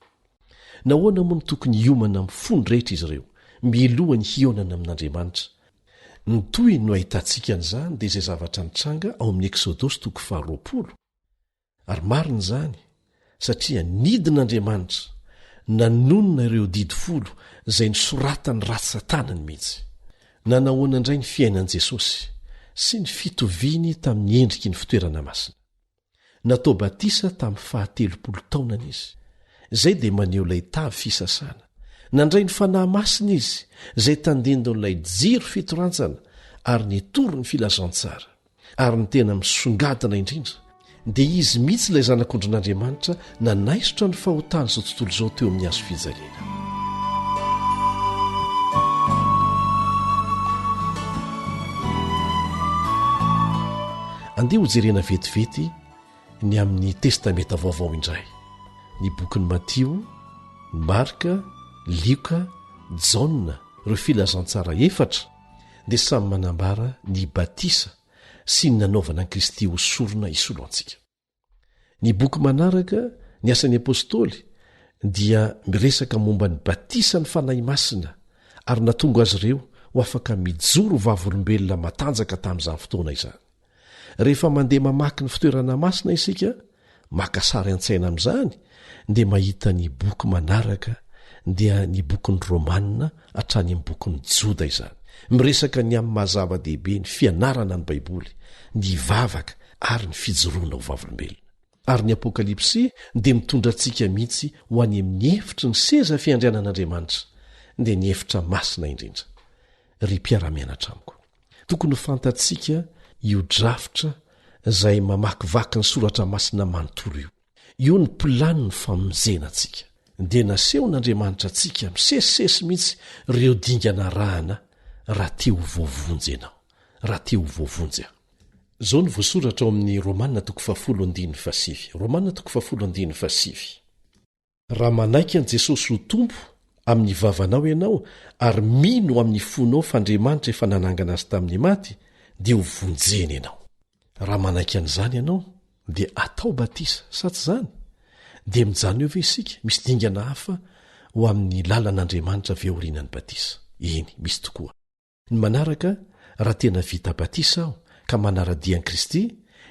[SPEAKER 3] Nahoana moa no tokony hiomana amin'ny fony rehetra izy ireo, milohany hionana amin'Andriamanitra? Ny toy no ahitantsika an'izany dia izay zavatra nitranga ao amin'ny Eksodosy 12. Ary marina izany, satria nidin'Andriamanitra nanonona ireo didy 10 izay nisoratany ratsan-tanany mihitsy. Nanahoana indray ny fiainan'i Jesosy sy ny fitoviany tamin'ny endriky ny fitoerana masina. Natao batisa tamin'ny 30 taonany izy. Izay dia maneho ilay tavy fisasana. Nandray ny fanahy masina izy izay tandindon'ilay jiro fitorantsana ary nitory ny filazantsara. Ary ny tena misongadina indrindra dia izy mihitsy ilay zanak'ondrin'Andriamanitra nanaisotra ny fahotana izao tontolo izao teo amin'ny hazo fijaliana. Andeha ho jerena vetivety ny amin'ny testamenta vaovao indray. Ny bokin'ny Matio, Marka, Lioka, Jaona, ireo filazantsara 4 dia samy manambara ny batisa sy ny nanaovana an'i Kristy hosorona hisolo antsika. Ny boky manaraka, ny asan'ny apôstôly, dia miresaka momba ny batisa ny fanahy masina ary natonga azy ireo ho afaka mijoro vavolombelona matanjaka tamin'izany fotoana izany. Rehefa mandeha mamaky ny fitoerana masina isika, maka sary an-tsaina amin'izany, dia mahita ny boky manaraka, dia ny bokin'ny Romanina hatrany amin'ny bokin'ny Joda izany. Miresaka ny amin'ny mahazava-dehibe ny fianarana ny Baiboly, ny vavaka ary ny fijoroana ho vavolombelona. Ary ny Apokalipsy dia mitondra antsika mihitsy ho any amin'ny efitry ny seza fiandrianan'Andriamanitra, dia ny efitra masina indrindra. Ry mpiara-mianatra amiko, tokony ho fantatsika io drafitra izay mamakivaky ny soratra masina manontolo io. Io ny pilany ny famonjena antsika. Dia nasehon'Andriamanitra antsika misesisesy mihitsy ireo dingana rahana raha te ho voavonjy ianao, raha te ho voavonjy aho. Izao ny voasoratra ao amin'ny Romanina 10:7. Romanina 10:7. raha manaiky an' jesosy ho tompo amin'ny vavanao ianao ary mino amin'ny fonao fandriamanitra efa nanangana azy tamin'ny maty dia ho vonjeny ianao. Raha manaiky an'izany ianao dia atao batisa sa tsy zany? Dia mijano eo ve isika misy dingana hafa ho amin'ny lalan'Andriamanitra veorinan'ny batisa? Eny, misy tokoa. Ny manaraka, raha tena vita batisa aho ka manara-dian'i Kristy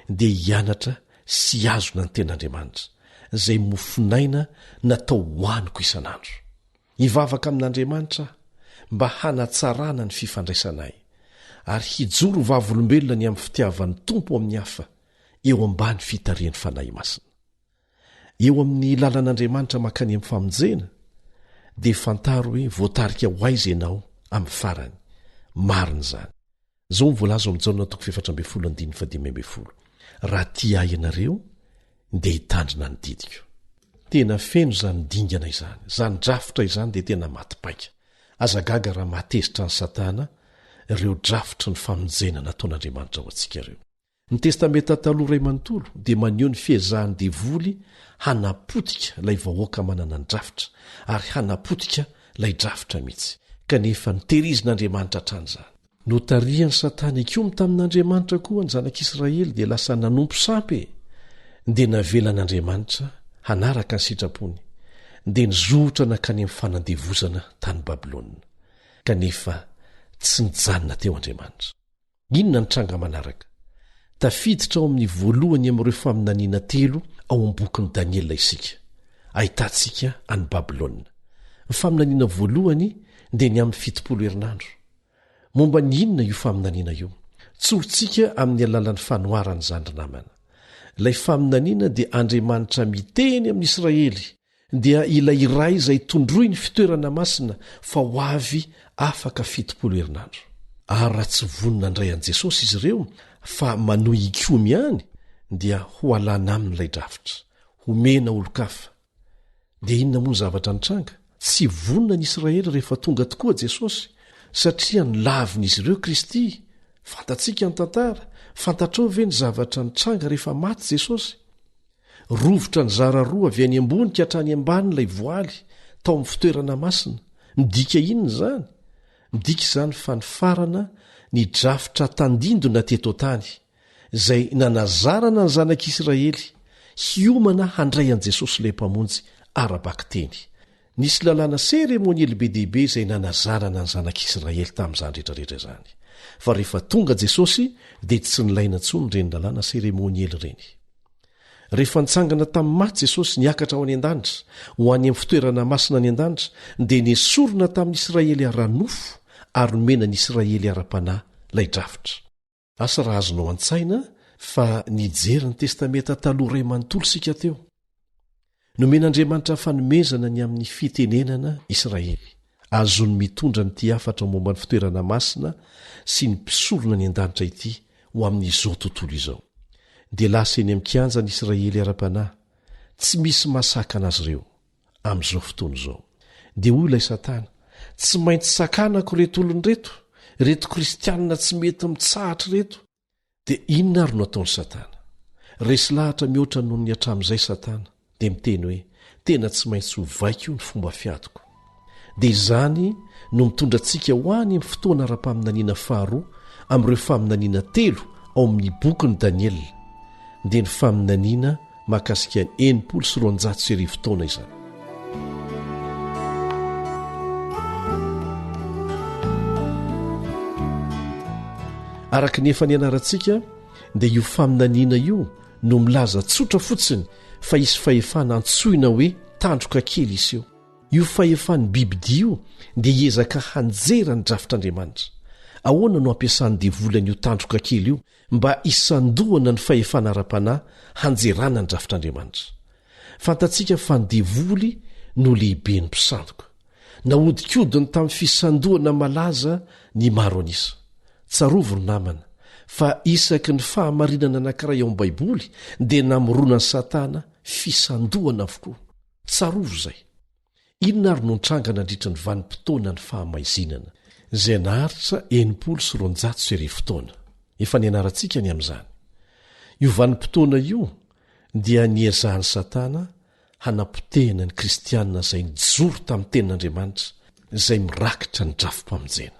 [SPEAKER 3] dia hianatra sy azona ny ten'Andriamanitra izay mofinaina natao hoaniko isan'andro. Hivavaka amin'Andriamanitra mba hanatsarana ny fifandraisanay ary hijoro vavolombelona ny amin'ny fitiavan'ny tompo amin'ny hafa eo ambany fitarian'ny fanahy masina. Eo amin'ny lalan'Andriamanitra mankany amin'ny famonjena dia fantaro hoe voatarika ho aiza ianao amin'ny farany. Marina izany. Zao mivolaza amin'ny Jaona 4:15. Raha tia ahy ianareo dia hitandrina ny didiko. Tena feno izany dingana izany, izany drafitra izany dia tena matipaika. Azagaga raha matezitra ny Satana ireo drafitra ny famonjena nataon'Andriamanitra ho antsika ireo. Ny testamenta taloha ray manontolo dia maneho ny fiezahan'ny devoly hanapotika ilay vahoaka manana ny drafitra ary hanapotika ilay drafitra mihitsy, kanefa nitehirizin'Andriamanitra hatrany izany. Notarian'ny Satana ikomy tamin'Andriamanitra koa ny zanak'Israely dia lasa nanompo sampy, dia navelan'Andriamanitra hanaraka ny sitrapony, dia nizotra nakany amin'ny fanandevozana tany Babilôna, kanefa tsy nijanona teo Andriamanitra. Inona ny tranga manaraka? Tafiditra ao amin'ny voalohany amin'ireo faminaniana 3 ao am-bokin'i Daniela isika. Ahitantsika any Babilôna. Ny faminaniana voalohany dia ny amin'ny 70 herinandro. Momba ny inona io faminaniana io? Tsorintsika amin'ny alalan'ny fanoharany zandry namana. Ilay faminaniana dia Andriamanitra miteny amin'ny Israely dia ilay iray izay tondroy ny fitoerana masina fa ho avy afaka 70 herinandro. Ary raha tsy vonona andray an' Jesosy izy ireo fa manohy ikomy ihany dia ho alana amin'ilay drafitra, homena olo-kafa. Dia inona moa ny zavatra nitranga? Tsy vonona ny Israely rehefa tonga tokoa Jesosy satria nilavin'izy ireo Kristy. Fantatsika ny tantara, fantatrao ve ny zavatra nitranga rehefa maty Jesosy? Rovotra ny zara roa avy any ambony ka hatrany amban'ilay voaly tao amin'ny fitoerana masina. Midika inona izany? Midika izany fa nifarana ny drafitra tandindona teto tany izay nanazarana ny zanak'Israely hiomana handray an' Jesosy ilay mpamonjy ara-baky teny. Nisy lalàna seremoniely be dehibe izay nanazarana ny zanak'Israely tamin'izany rehetrarehetra izany. Fa rehefa tonga Jesosy dia tsy nilaina intsony ireny lalàna seremoniely ireny. Rehefa nitsangana tamin'ny maty Jesosy niakatra ao any an-danitra ho any amin'ny fitoerana masina any an-danitra dia nesorona tamin'ny Israely ara-nofo ary nomena ny Israely ara-panahy ilay drafitra. Asa raha azonao an-tsaina fa nijery ny testamenta taloha ray manontolo sika teo. Nomen'Andriamanitra fanomezana ny amin'ny fitenenana Israely. Azony mitondra ny ty afatra momba ny fitoerana masina sy ny mpisorona ny an-danitra ity ho amin'izao tontolo izao. Dia lasa eny amin'ny kianja ny Israely ara-panahy, tsy misy masaka anazy ireo amin'izao fotoana izao. Dia hoy ilay Satana, tsy maintsy sakanako reto olon'reto, reto kristianina tsy mety mitsahatra reto. Dia inona ary no ataon'ny Satana? Resy lahatra mihoatra noho ny hatramin'izay Satana dia miteny hoe tena tsy maintsy ho vaiko ny fomba fiatiko. Dia izany no mitondra antsika ho any amin'ny fotoana ara-paminaniana faharoa amin'ireo faminaniana 3 ao amin'ny bokin'i Daniela. Dia ny faminaniana mahakasika ny 720 taona izany. Araka nefa ny anarantsika dia io faminaniana io no milaza tsotra fotsiny fa isy fahefana antsoina hoe tandroka kely isy io. Io fahefan'ny bibidi io dia hiezaka hanjera ny drafitr'Andriamanitra. Ahoana no ampiasan'ny devoly io tandroka kely io mba isandohana ny fahefana ara-panahy hanjerana ny drafitr'Andriamanitra? Fantatsika fa ny devoly no lehibe ny mpisandoka. Nahodinkodiny tamin'ny fisandohana malaza ny maro anisa. Tsarovo ry namana fa isaky ny fahamarinana anankiray ao amin'ny Baiboly dia namorona ny Satana fisandohana avokoa. Tsarovo izay. Inona ary no nitranga nandritra ny vanim-potoana ny fahamaizinana izay naharitra 720 taona. Efa nianarantsika ny amin'izany. Io vanim-potoana io dia niezahan'ny Satana hanapotehina ny kristianina izay nijoro tamin'ny tenin'Andriamanitra izay mirakitra ny drafom-pamonjena.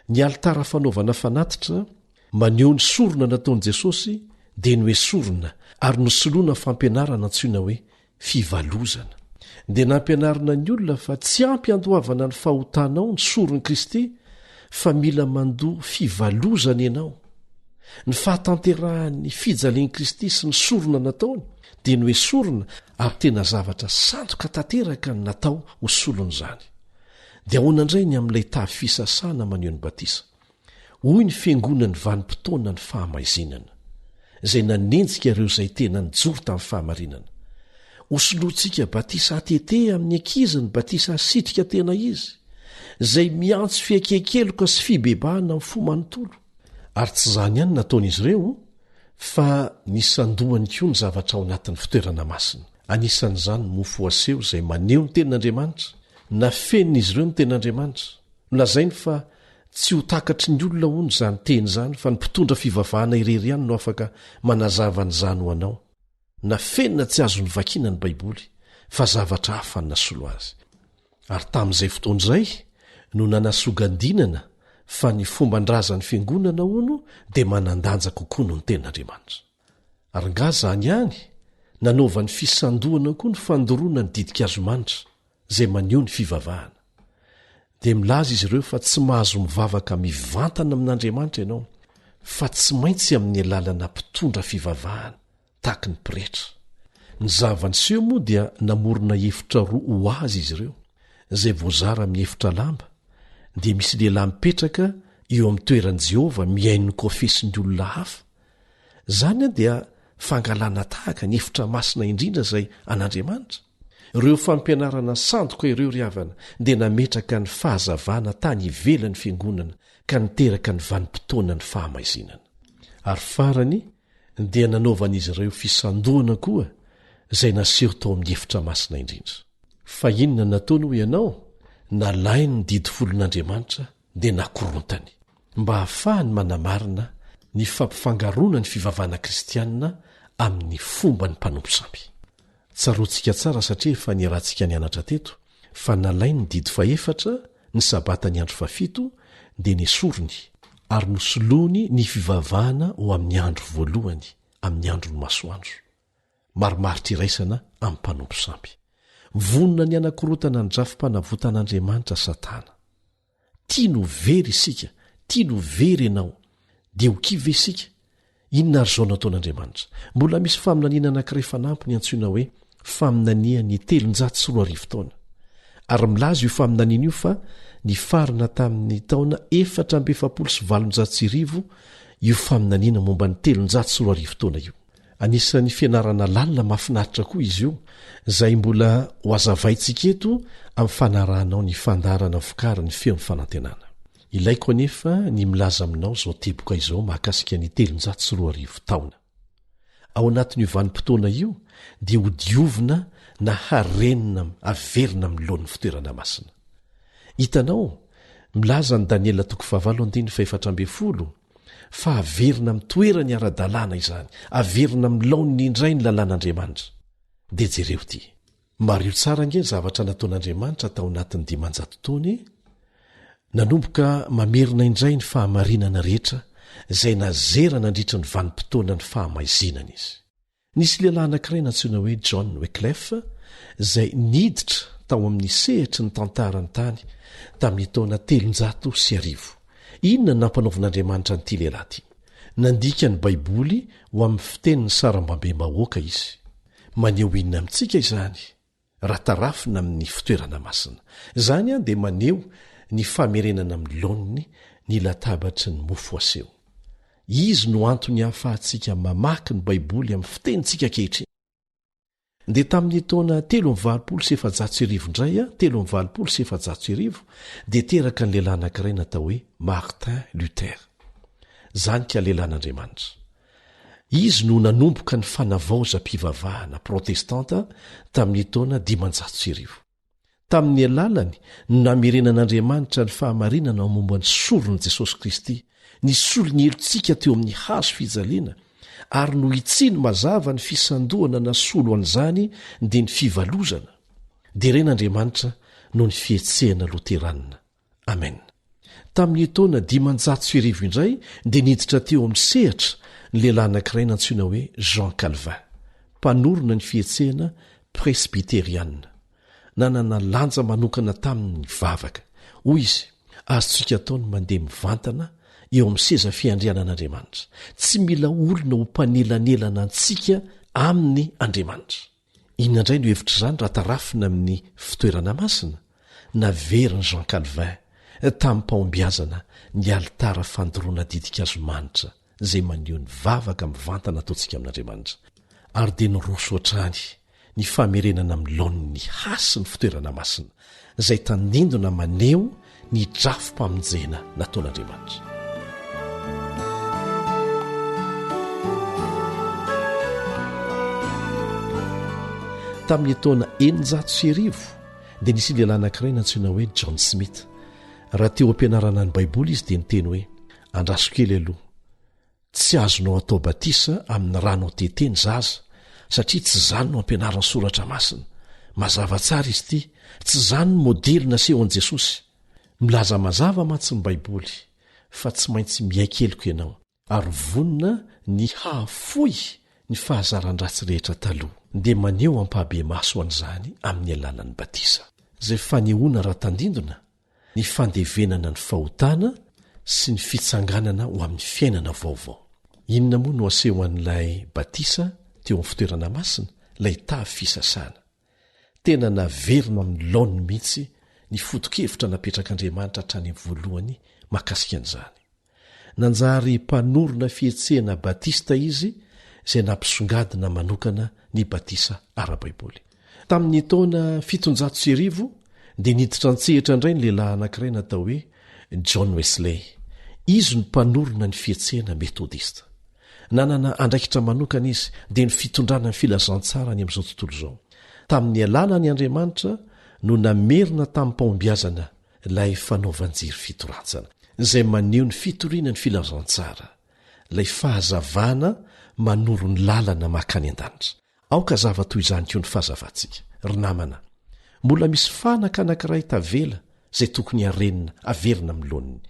[SPEAKER 3] Ny alitara fanaovana fanatitra maneho ny sorona nataon'i Jesosy dia ny hoe sorona ary nosoloana fampianarana antsoina hoe fivalozana. Dia nampianarina ny olona fa tsy ampy andohavana ny fahotanao ny soron'i Kristy fa mila mandoa fivalozana ianao. Ny fahatanterahany fijalian'i Kristy sy ny sorona nataony dia ny hoe sorona ary tena zavatra sandoka tanteraka ny natao ho solon'izany. Dia ahoana indray ny amin'ilay tavy fisasana maneho ny batisa? Hoy ny fiangonany vanim-potoana ny fahamaizinana, izay nanenjika ireo izay tena nijoro tamin'ny fahamarinana. Hosoloantsika batisa atete amin'ny ankizy ny batisa asitrika tena izy, izay miantso fiakekeloka sy fibebahana amin'ny fo manontolo. Ary tsy izany ihany nataon'izy ireo, fa nisandohany koa ny zavatra ao anatin'ny fitoerana masina. Anisan'izany ny mofo aseho izay maneho ny tenin'Andriamanitra, nafenina izy ireo ny tenin'Andriamanitra. Nolazainy fa tsy ho takatry ny olona hono izany teny izany, fa ny mpitondra fivavahana irery ihany no afaka manazava n'izany ho anao. Nafenina tsy azo ny vakiana ny Baiboly, fa zavatra hafa ny nasolo azy. Ary tamin'izay fotoana izay no nanasogandinana fa ny fomban-drazan'ny fiangonana hono dia manandanja kokoa no ny tenin'Andriamanitra. Ary nga zany ihany nanaova ny fisandohana koa ny fandoroana ny didika azomanitra izay maneho ny fivavahana. Dia milaza izy ireo fa tsy mahazo mivavaka mivantana amin'Andriamanitra ianao, fa tsy maintsy amin'ny alalana mpitondra fivavahana tahaky ny pretra. Ny zavaniseho moa dia namorona efitra roa ho azy izy ireo, izay voazara miefitra lamba dia misy lehilahy mipetraka eo amin'ny toeran'i Jehova mihaino ny kofesin'ny olona hafa. Zany dia fangalana tahaka ny efitra masina indrindra izay an'Andriamanitra. Ireo fampianarana sandoka ireo ry havana dia nametraka ny fahazavana tany ivelan'ny fiangonana ka niteraka ny vanim-potoana ny fahamaizinana. Ary farany dia nanaovan'izy ireo fisandohana koa izay naseho tao amin'ny efitra masina indrindra. Fa inona nataony ho ianao? Nalainy ny didy folon'Andriamanitra dia nakorontany, mba hahafahany manamarina ny fampifangarona ny fivavahana kristianina amin'ny fomba ny mpanompo sampy. Tsaroantsika tsara satria efa niarahantsika nianatra teto fa nalainy ny didy faefatra ny sabata ny andro fafito dia nesorony ary nosoloany ny fivavahana ho amin'ny andro voalohany amin'ny andro ny masoandro. Marimaritra iraisana amin'ny mpanompo sampy. Vonona ny anakorotana ny drafim-panavotan'Andriamanitra Satana. Tia no very isika, tia no very ianao, dia ho kive isika. Inona ary izao nataon'Andriamanitra? Mbola misy faminaniana anankiray fanampiny antsoina hoe faminania ny 720 taona. Ary milaza io faminaniana io fa ny farina tamin'ny taona 470 io faminaniana momba ny 720 taona io. Anisan'ny fianarana lalina mahafinaritra koa izy io, izay mbola ho azavaintsika eto amin'ny fanarahanao ny fandarana vokara ny feon'ny fanantenana. Ilaiko anefa ny milaza aminao izao teboka izao mahakasika ny 720 taona. Ao anatin'io vanim-potoana io dia ho diovina na harenina averina amin'ny lohan'ny fitoerana masina. Hitanao, milaza ny Daniela 7:4 fa averina amin'ny toerany ara-dalàna izany, averina amin'ny laoniny indray ny lalàn'Andriamanitra. Dia jereo ty, mario tsara nge ny zavatra nataon'Andriamanitra tao anatin'ny 500 taona, nanomboka mamerina indray ny fahamarinana rehetra izay nazera nandritra ny vanim-potoana ny fahamaizinana izy. Nisy lehilahy anankiray antsoina hoe John Wycliffe izay niditra tao amin'ny sehitry ny tantarany tany tamin'ny taona 310. Inona ny nampanaovan'Andriamanitra nyity lehilahy ty? Nandika ny Baiboly ho amin'ny fitenin'ny sarambambe mahoaka izy. Maneho inona amintsika izany? Ratarafina amin'ny fitoerana masina. Izany dia maneho ny famerenana amin'ny laoniny ny latabatry ny mofo aseho. Izy no antony hahafahantsika mamaky ny Baiboly amin'ny fitenitsika kehitriny. Dia tamin'ny taona 327 indray 327 dia teraka ny lehilahy anankiray natao hoe Martin Luther. Zany ka lehilahin'Andriamanitra. Izy no nanomboka ny fanavaozam-pivavahana protestanta tamin'ny taona 500. Tamin'ny alalany no namerenan'Andriamanitra ny fahamarinana momba ny solon'i Jesosy Kristy, ny solony elontsika teo amin'ny hazo fijaliana, ary no itsiny mazava ny fisandohana na solo an'izany dia ny fivalozana dia ren'Andriamanitra no ny fietsehana loteranina. Amen. Tamin'ny taona 530 indray dia niditra teo amin'ny sehatra ny lehilahy anankiray nantsoina hoe Jean Calvin, mpanorona ny fietsehana presbyteriana. Nanana lanja manokana tamin'ny vavaka. Hoy izy, azontsika ataony mandeha mivantana eo amin'ny seza fiandrianan'Andriamanitra. Tsy mila olona ho mpanelanelana antsika amin'ny Andriamanitra. Inona indray no hevitra izany raha tarafina amin'ny fitoerana masina? Naveriny Jean Calvin tamin'ny mpahombiazana ny alitara fandoroana didikazo manitra izay maneho ny vavaka mivantana ataontsika amin'Andriamanitra. Ary dia nyroso hatrany ny famerenana amin'ny laon'ny hasy ny fitoerana masina izay tandindona maneho ny drafo-pamonjena nataon'Andriamanitra. Tamin'ny taona 930 dia nisy lehilahy anankiray nantsoina hoe John Smith. Raha teo ampianarana ny Baiboly izy dia niteny hoe, andraso kely aloha, tsy azonao atao batisa amin'ny rano teteny zaza satria tsy zany no ampianarany soratra masina. Mazava tsara izy ity, tsy zany no modely nasehon'i Jesosy. Milaza mazava mantsy ny Baiboly fa tsy maintsy mihaikeliko ianao ary vonina ny hahafoy ny fahazaran-dratsy rehetra taloha dia maneho ampahabe maso an'izany amin'ny alalan'ny batisa. Izay fanehoana raha tandindona ny fandevenana ny fahotana sy ny fitsanganana ho amin'ny fiainana vaovao. Inona moa no aseho an'ilay batisa teo amin'ny fitoerana masina, ilay tavy fisasana. Tena naverina amin'ny laony mihitsy ny foto-kevitra napetrak'Andriamanitra hatrany voalohany mahakasika an'izany. Nanjary mpanorona fietsehana batista izy izay nampisongadina manokana ny batisa ara-Baiboly. Tamin'ny taona 730 dia niditra an-tsehatra indray ny lehilahy anankiray natao hoe John Wesley. Izy no mpanorona ny fietsehana metodista. Nanana andraikitra manokana izy dia ny fitondrana ny filazantsara ny amin'izao tontolo izao. Tamin'ny alàna ny Andriamanitra no namerina tamin'ny mpahombiazana ilay fanaovan-jiry fitoratsana izay maneho ny fitoriana ny filazantsara, ilay fahazavana manoro ny lalana makany an-danitra. Aoka zava toy izany koa ny fahazavantsika. Ry namana, mbola misy fanaka anankiray tavela izay tokony harenina averina amin'ny laoniny.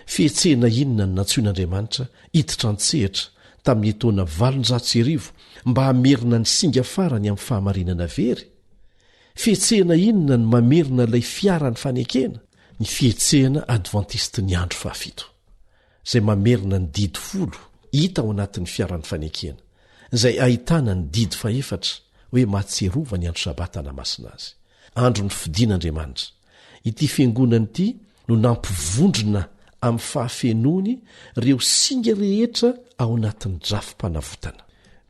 [SPEAKER 3] Fietsehana inona no nantsoin'Andriamanitra hiditra an-tsehatra tamin'ny taona 930 mba hamerina ny singa farany amin'ny fahamarinana very? Fietsehana inona no mamerina ilay fiarany fanekena? Ny fietsehana adventiste ny andro fahafito, izay mamerina ny didy 10 hita ao anatin'ny fiaran'ny fanekena, izay ahitana ny didy 4 hoe mahatserova ny andro sabata namasina azy, andro ny fidian'Andriamanitra. Ity fiangonana ity no nampivondrona amin'ny fahafenony ireo singa rehetra ao anatin'ny drafo-panavotana.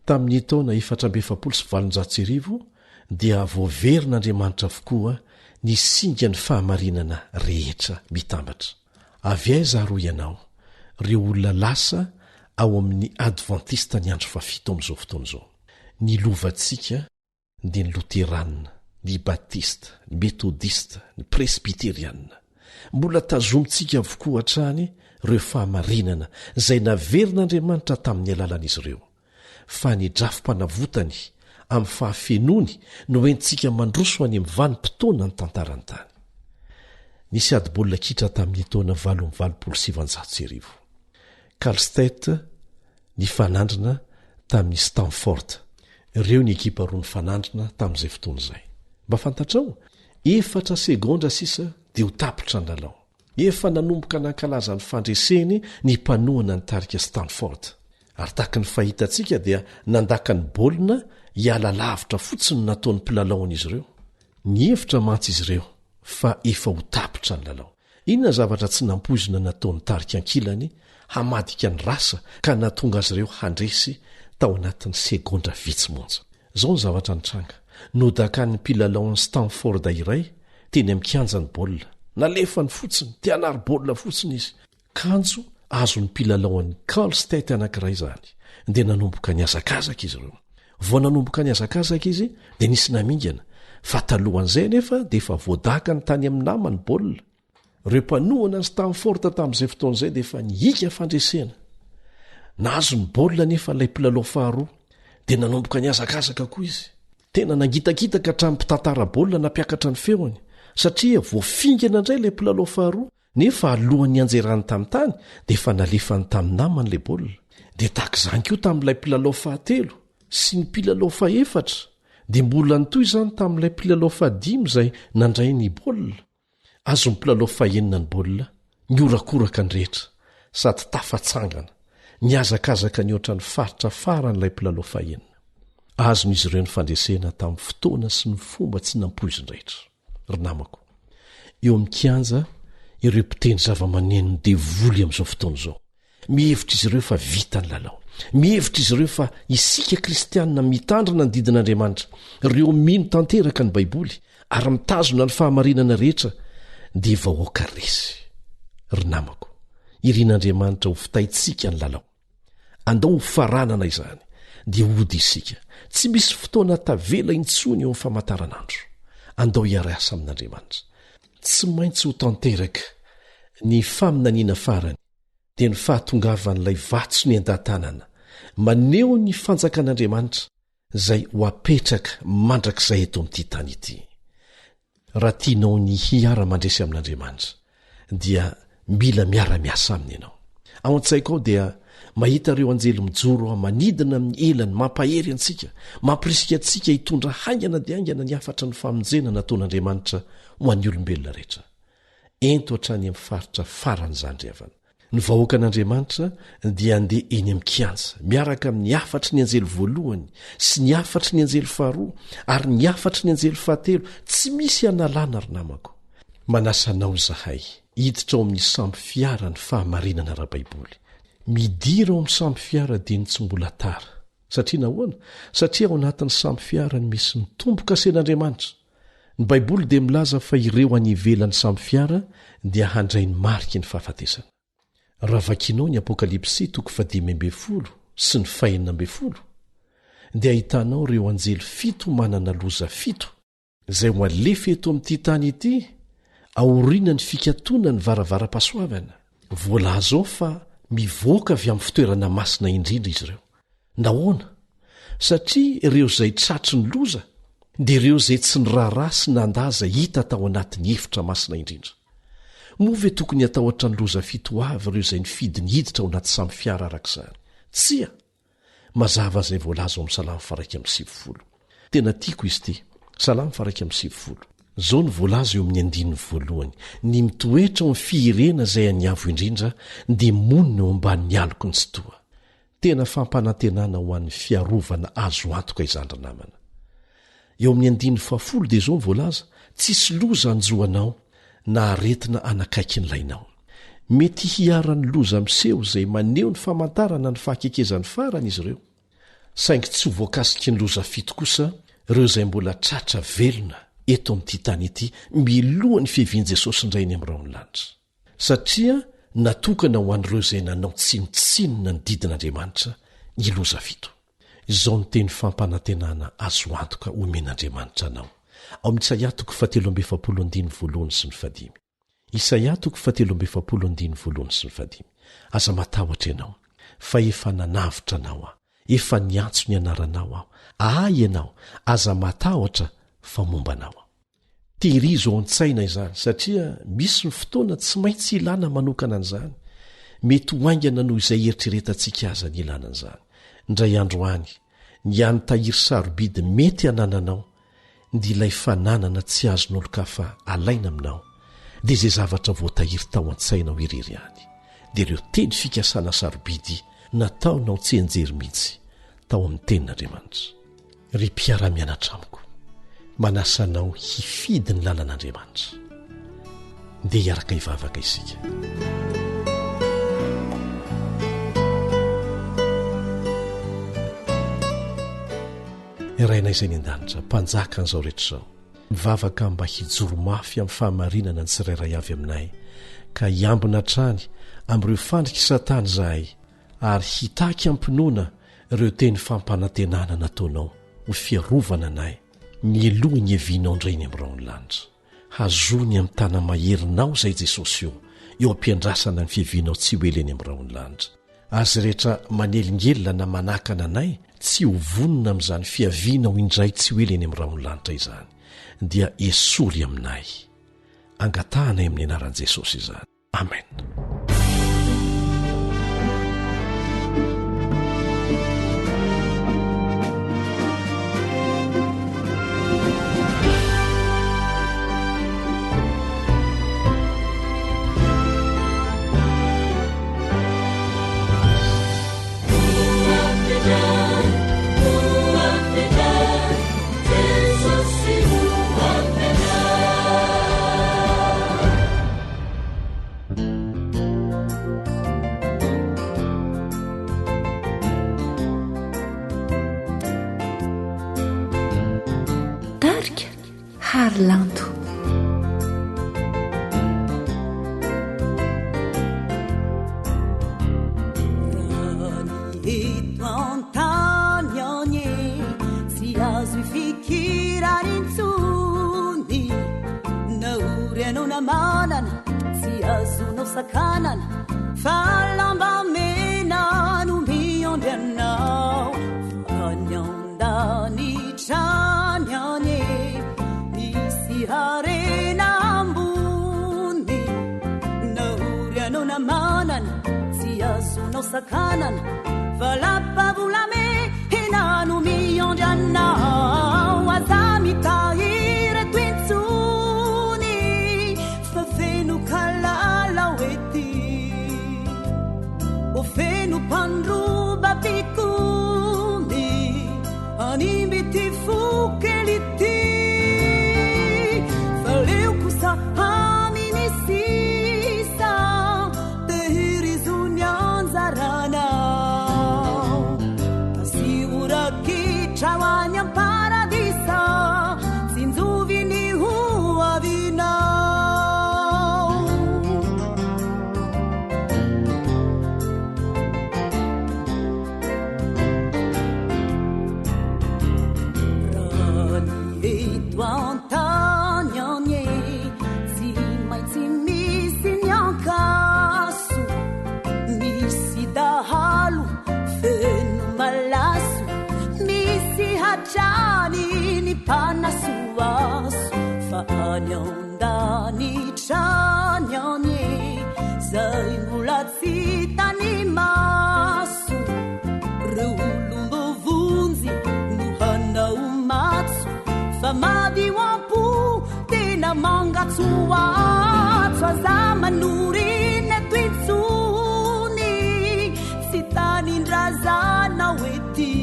[SPEAKER 3] Tamin'ny taona 1730 dia voaverin'Andriamanitra avokoa ny singa ny fahamarinana rehetra mitambatra. Avy aiza ro ianao, ireo olona lasa ao amin'ny adventista ny andro fahafito amin'izao fotoana izao. Ny lovantsika dia ny loteranina, ny batista, ny metodista, ny presbyteriana. Mbola tazomintsika avokoa hatrany ireo fahamarinana izay naverin'Andriamanitra tamin'ny alalan'izy ireo. Fa ny drafo-panavotany amin'ny fahafenony no entsika mandroso any amin'ny vanim-potoana ny tantarany tany. Nisy ady baolina kitra tamin'ny taona 730. Kaonferansa nifanandrina tamin'ny Stanford. Ireo ny ekipa roa nifanandrina tamin'izay fotoana izay. Mba fantatrao, 4 segondra sisa dia ho tapitra ny lalao. Efa nanomboka nankalaza ny fandreseny ny mpanohana ny tarika Stanford. Ary tahaka ny fahitantsika dia nandaka ny baolina hiala lavitra fotsiny nataon'ny mpilalaon'izy ireo. Nihevitra mantsy izy ireo fa efa ho tapitra ny lalao. Inona zavatra tsy nampoizina nataon'ny tarika ankilany hamadika ny rasa ka natonga azy ireo handresy tao anatin'ny segondra vitsy monja. Izao ny zavatra nitranga. Nodakan'ny mpilalaon'ny Stanford iray teny amin'ny kianjan'ny baolina. Nalefa ny fotsiny, te hanary baolina fotsiny izy. Kanjo azo ny mpilalaon'ny Kaonferansa anankiray izany. Dia nanomboka ny azakazaka izy ireo. Vao nanomboka ny azakazaka izy dia nisy namingana. Fa talohan'izay nefa dia efa voadaka ny tany amin'ny namany baolina. Ireo mpanohana ny Stanford tamin'izay fotoan'izay dia efa nihika fandresena. nahazo ny baolina nefa ilay mpilalao faharoa dia nanomboka niazakazaka koa izy. Tena nangitakitaka hatramin'ny mpitantara baolina nampiakatra ny feony satria voafingana indray ilay mpilalao faharoa nefa alohan'ny anjerany tamin'ny tany dia efa nalefany tamin'ny namany ilay baolina. Dia tahak'izany koa tamin'ilay mpilalao fahatelo sy ny mpilalao faefatra dia mbola nitoy izany tamin'ilay mpilalao fahadimy izay nandray ny baolina. Azo ny mpilalao fahenina ny baolina niorakoraka ny rehetra sady tafatsangana niazakazaka ny oatra ny faritra faran'ilay mpilalao fahenina. Azony izy ireo ny fandresena tamin'ny fotoana sy ny fomba tsy nampoiziny rehetra. Ry namako, eo amin'ny kianja ireo mpitendry zava-maneno ny devoly amin'izao fotoana izao. Mihevitra izy ireo fa vita ny lalao. Mihevitra izy ireo fa isika kristianina mitandrina ny didin'Andriamanitra, ireo mino tanteraka ny baiboly ary mitazona ny fahamarinana rehetra dia vahoaka resy. Ry namako, irian'Andriamanitra ho fitaitsika ny lalao. Andao ho faranana izany dia ody isika. Tsy misy fotoana tavela intsony eo amin'ny famantaranandro. Andao hiara-asa amin'Andriamanitra. Tsy maintsy ho tanteraka ny faminaniana farany dia ny fahatongavan'ilay vatso ny an-datanana maneho ny fanjakan'Andriamanitra izay ho apetraka mandrakizay eto amin'ity tany ity. Raha tianao ny hiara-mandresy amin'Andriamanitra dia mila miara-miasa aminy ianao. Ao an-tsaiko ao dia mahita ireo anjely mijoro manidina amin'ny elany mampahery antsika, mampirisika antsika hitondra haingana dia haingana ny afatra ny famonjena nataon'Andriamanitra ho an'ny olombelona rehetra. Ento hatrany amin'ny faritra faran'izany revana. Ny vahoaka an'Andriamanitra dia andeha eny amin'ny kianja miaraka amin'ny afatry ny anjely voalohany sy ny afatry ny anjely faharoa ary ny afatry ny anjely fahatelo. Tsy misy analana ry namako. Manasanao zahay hiditra ao amin'ny samby fiara ny fahamarinana ara-baiboly. Midira ao amin'ny samby fiara dia ny tsy mbola tara. Satria nahoana? Satria ao anatin'ny samby fiara ny misy ny tombo-kasen'Andriamanitra. Ny baiboly dia milaza fa ireo any ivelan'ny samby fiara dia handray ny mariky ny fahafatesana. Raha vakinao ny Apokalipsy 5:12 sy ny 5:12 dia ahitanao ireo anjely 7 manana loza 7 izay ho alefa eto amin'ity tany ity aoriana ny fikatona ny varavara-pasoavana. Voalaza ao fa mivoaka avy amin'ny fitoerana masina indrindra izy ireo. Nahoana? Satria ireo izay tratry ny loza dia ireo izay tsy ny raharaha sy nandaza hita tao anatin'ny efitra masina indrindra. Moa ve tokony hatahotra ny loza 7 avy ireo izay nifidy ny hiditra ao anaty samby fiara arak'izany? Tsia! Mazava izay voalaza ao amin'ny Salamo 1:20. Tena tiako izy ity. Salamo 1:20. Zao ny voalaza eo amin'ny 1:1. Ny mitoetra ao amin'ny fiirena izay aniavo indrindra dia monina eo ambanin'ny aloko ny tsy toa. Tena fampanantenana ho an'ny fiarovana azo antoka izany ry namana. Eo amin'ny 1:10 dia zao ny voalaza, tsisy loza anjoanao na aretina anakaiky nylainao. Mety hiara-ny loza miseho izay maneho ny famantarana ny fahakekezan'ny farany izy ireo. Saingy tsy ho voakasiky ny loza 7 kosa ireo izay mbola tratra velona eto amin'ity tany ity milohan'ny fihevian'i Jesosy indray ny amin'irao ny lanitra. Satria natokana ho an'ireo izay nanao tsinotsinona ny didin'Andriamanitra ny loza 7. Izao ny teny fampanantenana azo antoka omen'Andriamanitra anao. Ao amin'ny Isaia 7:7 sy ny 5. Isaia 7:7 sy ny 5. Aza matahotra ianao, fa efa nanavitra anao aho, efa niantso ny anaranao aho. Ay ianao, aza matahotra fa momba anao aho. Tehirizo ao an-tsaina izany satria misy ny fotoana tsy maintsy ilana manokana an'izany. Mety ho aingana noho izay eritreretantsika aza ny ilana an'izany. Indray andro any, ny any tahiry sarobidy mety hanananao dia ilay fananana tsy azon'olo-kafa alaina aminao dia izay zavatra voatahiry tao an-tsainao irery any. Dia ireo teny fikasana sarobidy nataonao tsy enjery mihitsy tao amin'ny tenin'Andriamanitra. Ry mpiara-mianatra amiko, manasanao hifidy ny lalan'Andriamanitra. Dia hiaraka hivavaka isika. Iraina izay ny an-danitra, mpanjaka an'izao rehetra izao, mivavaka mba hijoro mafy amin'ny fahamarinana ny tsirairay avy aminay, ka hiambina hatrany amin'ireo fandriky Satana izahay, ary hitaky ampinoana ireo teny fampanantenana nataonao ho fiarovana anay, mieloha ny hevinao indray ny amin'irao ny lanitra. Hazony amin'ny tana maherinao izay Jesosy eo ampiandrasana ny fihevinao tsy ho eleny amin'irao ny lanitra. azy rehetra manelingelona na manakana anay tsy ho vonona amin'izany fiaviana ho indray tsy ho eleny amin'ny raha onylanitra izany dia esory aminay. Angatahanay amin'ny anaran'i Jesosy izany. Amen.
[SPEAKER 2] Harlanto.
[SPEAKER 1] Eto antany any tsy azo ifikirany intsony naory anao namanana tsy azonao sakanana fa lamba mena no miondry anao fa ny andanitrany any harena ambony naory anao namanana tsy azonao sakanana fa lapavolamé henano miondry anao aza mitahiry tointsony fa feno kalala oety o feno mpandroba pikony animby ty fokely ty leo kosa aminisisa tehirizony anjaranao asiurakitra ho any amparadisa sinjoviny ho avinao rani eto antany any tsy maintsy misy ny ankaso misy dahalo feno malaso misy hatrany ny mpanasoaso fa any andanitrany any zay mbola tsy tany maso reo olombovonjy no hanao matso fa madio ampo tena mangatsoatso aza manoriny tointsony sy tanindrazana oety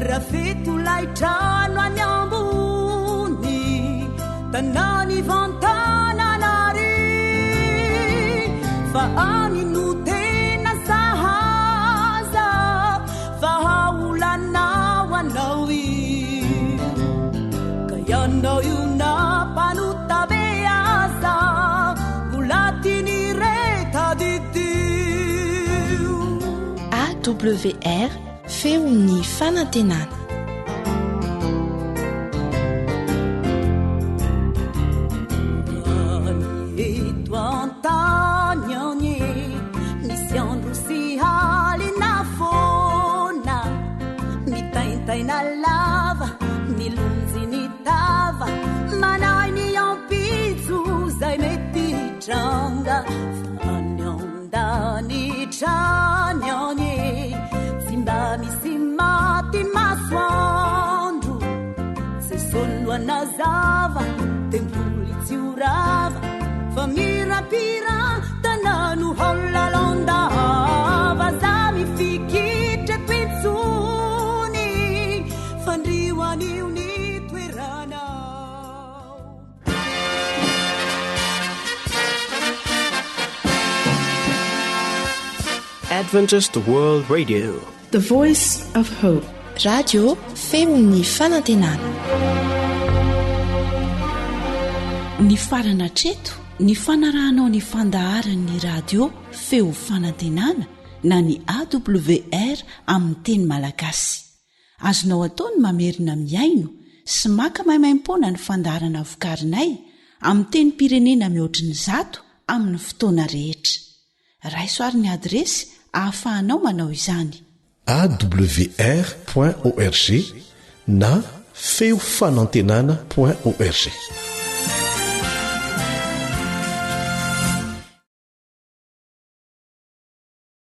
[SPEAKER 1] rafeto laitrano any ambony tanany vantananary fa any no tena sahaza fa haolanao anao yanao io na panotabeaza volatiny retadidio.
[SPEAKER 2] AWR feony fanantenana.
[SPEAKER 1] Eto antany any misy andro sy halina fona mitaintaina lava milonjy ny tava manay ny ampitso zay mety tranga fa ny andanitrany any tsy mba misy maty masoandro tsy soloana zava temboly tsy orava fa mirapira tanano haolalondava za mifikitra tointsony fandrioan'io ny toeranao.
[SPEAKER 5] Adventist World Radio,
[SPEAKER 2] The Voice of Hope. Radio feony fanantenana.
[SPEAKER 4] Ny farana treto ny fanarahanao ny fandaharan'ny radio feo fanantenana na ny AWR amin'ny teny malagasy. Azonao ataony mamerina miaino sy maka mahimaimpona ny fandaharana vokarinay amin'ny teny pirenena mihoatriny 100 amin'ny fotoana rehetra. raisoary ny adresy ahafahanao manao izany:
[SPEAKER 3] awr.org na feo fanantenana.org.